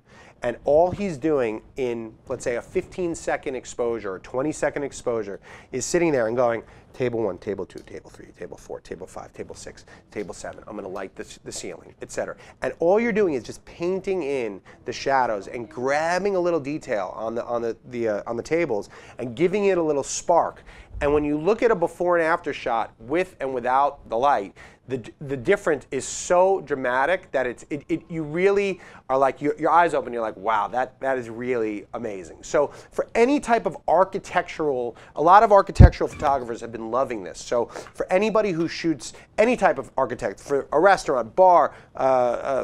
and all he's doing in, let's say, a 15-second exposure or 20-second exposure is sitting there and going, table 1, table 2, table 3, table 4, table 5, table 6, table 7. I'm going to light the ceiling, etc. And all you're doing is just painting in the shadows and grabbing a little detail on the tables and giving it a little spark. And when you look at a before and after shot with and without the light, the difference is so dramatic that you really are like, your eyes open, you're like, wow, that is really amazing. So for any type of architectural, a lot of architectural photographers have been loving this. So for anybody who shoots any type of architect, for a restaurant, bar,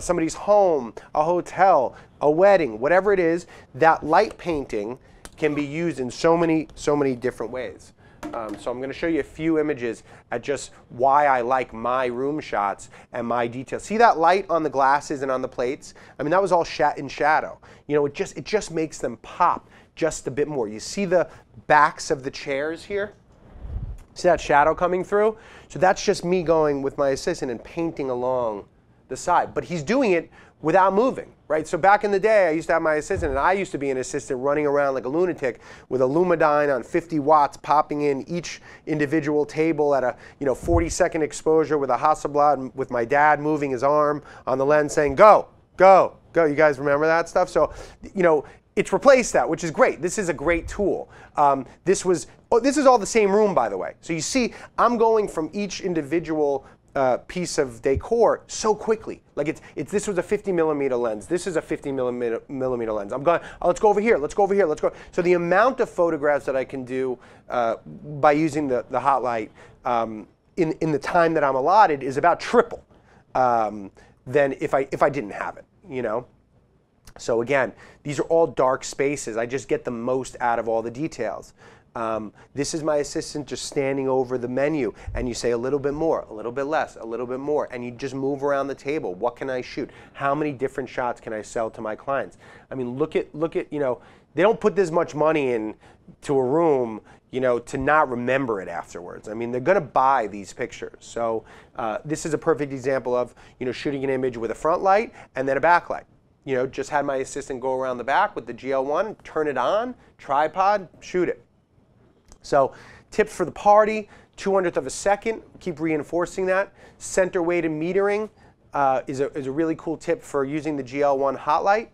somebody's home, a hotel, a wedding, whatever it is, that light painting can be used in so many different ways. So I'm going to show you a few images at just why I like my room shots and my details. See that light on the glasses and on the plates? I mean, that was all in shadow. You know, it just makes them pop just a bit more. You see the backs of the chairs here? See that shadow coming through? So that's just me going with my assistant and painting along the side. But he's doing it without moving, right? So back in the day, I used to have my assistant, and I used to be an assistant running around like a lunatic with a Lumidyne on 50 watts, popping in each individual table at a 40-second exposure with a Hasselblad, with my dad moving his arm on the lens saying, go, go, go. You guys remember that stuff? So, it's replaced that, which is great. This is a great tool. This is all the same room, by the way. So you see, I'm going from each individual piece of decor so quickly. Like this was a 50mm lens. This is a 50mm lens. I'm going, oh, let's go over here, let's go over here, let's go. So the amount of photographs that I can do by using the hot light in the time that I'm allotted is about triple than if I didn't have it, So again, these are all dark spaces. I just get the most out of all the details. This is my assistant just standing over the menu, and you say a little bit more, a little bit less, a little bit more, and you just move around the table. What can I shoot? How many different shots can I sell to my clients? I mean, look at they don't put this much money into a room, to not remember it afterwards. I mean, they're going to buy these pictures. So this is a perfect example of shooting an image with a front light and then a backlight. Just had my assistant go around the back with the GL-1, turn it on, tripod, shoot it. So tips for the party, 200th of a second, keep reinforcing that. Center weighted metering is a really cool tip for using the GL-1 hot light.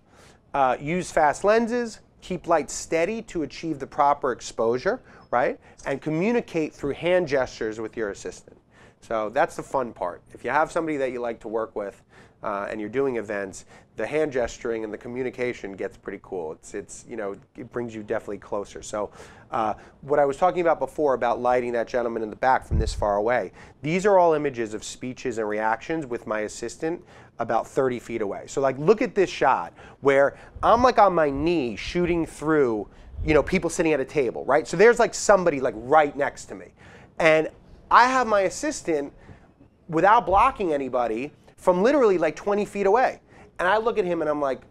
Use fast lenses, keep light steady to achieve the proper exposure, right? And communicate through hand gestures with your assistant. So that's the fun part. If you have somebody that you like to work with and you're doing events, the hand gesturing and the communication gets pretty cool. It's you know, it brings you definitely closer. So what I was talking about before about lighting that gentleman in the back from this far away, these are all images of speeches and reactions with my assistant about 30 feet away. So like, look at this shot where I'm like on my knee shooting through, you know, people sitting at a table, right? So there's like somebody like right next to me. And I have my assistant without blocking anybody from literally like 20 feet away. And I look at him and I'm like,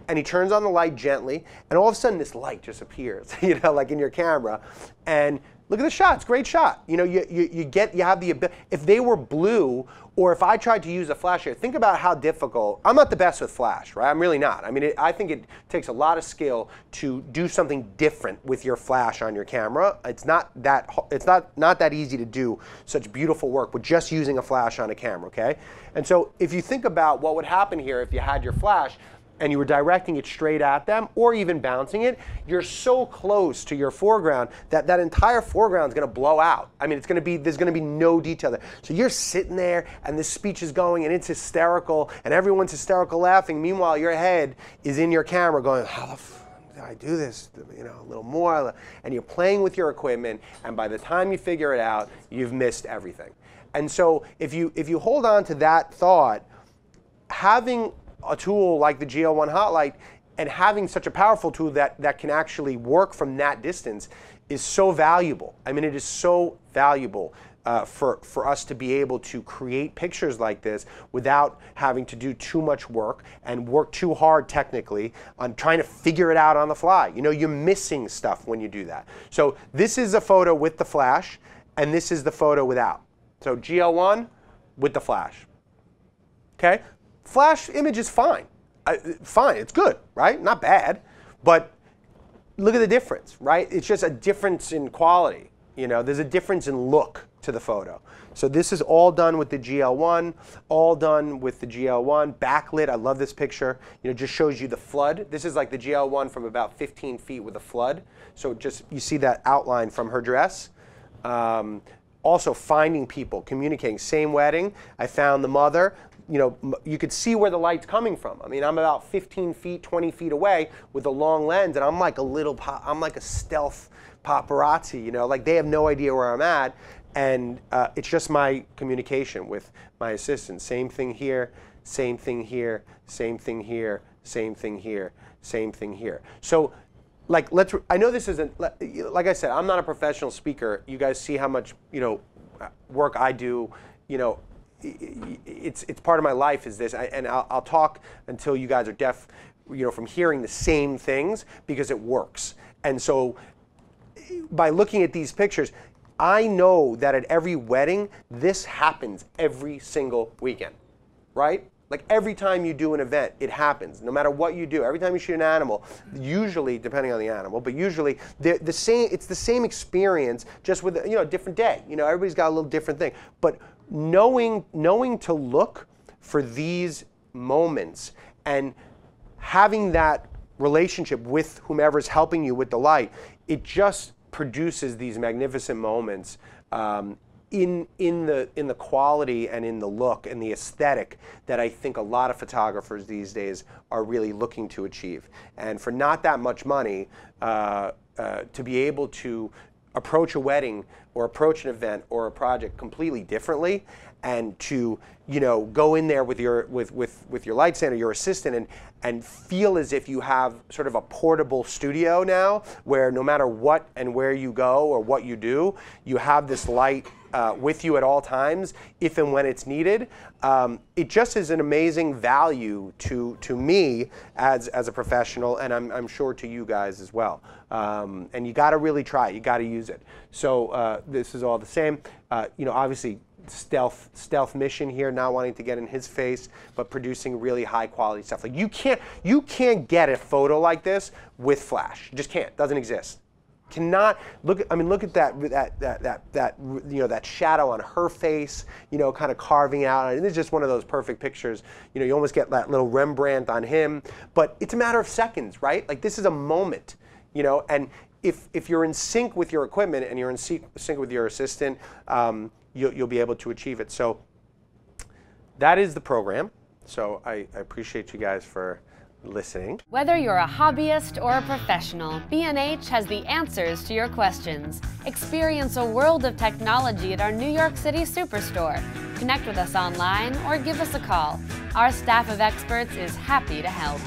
and he turns on the light gently, and all of a sudden this light just appears, you know, like in your camera. And look at the shot, it's a great shot. You know, you have the ability, if they were blue, or if I tried to use a flash here, think about how difficult, I'm not the best with flash, right? I'm really not. I mean, I think it takes a lot of skill to do something different with your flash on your camera. It's not that easy to do such beautiful work with just using a flash on a camera, okay? And so if you think about what would happen here if you had your flash, and you were directing it straight at them or even bouncing it, you're so close to your foreground that that entire foreground is going to blow out. I mean, there's going to be no detail there. So you're sitting there and this speech is going and it's hysterical and everyone's hysterical laughing. Meanwhile, your head is in your camera going, how the f did I do this? You know, a little more. And you're playing with your equipment, and by the time you figure it out, you've missed everything. And so if you hold on to that thought, having a tool like the GL-1 hot light and having such a powerful tool that can actually work from that distance is so valuable. I mean, it is so valuable for us to be able to create pictures like this without having to do too much work and work too hard technically on trying to figure it out on the fly. You know, you're missing stuff when you do that. So this is a photo with the flash, and this is the photo without. So GL-1 with the flash. Okay? Flash image is fine. Fine, it's good, right? Not bad. But look at the difference, right? It's just a difference in quality. You know, there's a difference in look to the photo. So this is all done with the GL-1, all done with the GL-1. Backlit, I love this picture. You know, just shows you the flood. This is like the GL-1 from about 15 feet with a flood. So just, you see that outline from her dress. Also finding people, communicating. Same wedding, I found the mother. You know, you could see where the light's coming from. I mean, I'm about 15 feet, 20 feet away with a long lens, and I'm like I'm like a stealth paparazzi, you know, like they have no idea where I'm at, and it's just my communication with my assistant. Same thing here, same thing here, same thing here, same thing here, same thing here. So, like, I know this isn't, like I said, I'm not a professional speaker. You guys see how much, you know, work I do, you know, it's part of my life is this, and I'll talk until you guys are deaf, you know, from hearing the same things because it works. And so by looking at these pictures, I know that at every wedding, this happens every single weekend, right? Like every time you do an event, it happens. No matter what you do, every time you shoot an animal, usually, depending on the animal, but usually it's the same experience, just with, you know, a different day. You know, everybody's got a little different thing. But knowing to look for these moments and having that relationship with whomever's helping you with the light, it just produces these magnificent moments in the quality and in the look and the aesthetic that I think a lot of photographers these days are really looking to achieve. And for not that much money, to be able to approach a wedding or approach an event or a project completely differently, and to, you know, go in there with your light stand or your assistant and feel as if you have sort of a portable studio now, where no matter what and where you go or what you do, you have this light with you at all times, if and when it's needed. It just is an amazing value to me as a professional, and I'm sure to you guys as well. And you got to really try it. You got to use it. So this is all the same. You know, obviously stealth mission here, not wanting to get in his face, but producing really high quality stuff. Like you can't get a photo like this with flash. You just can't. Doesn't exist. Cannot look. I mean, look at that you know, that shadow on her face. You know, kind of carving out. And it's just one of those perfect pictures. You know, you almost get that little Rembrandt on him. But it's a matter of seconds, right? Like this is a moment. You know, and if you're in sync with your equipment and you're in sync with your assistant, you'll be able to achieve it. So that is the program. So I appreciate you guys for listening. Whether you're a hobbyist or a professional, B&H has the answers to your questions. Experience a world of technology at our New York City Superstore. Connect with us online or give us a call. Our staff of experts is happy to help.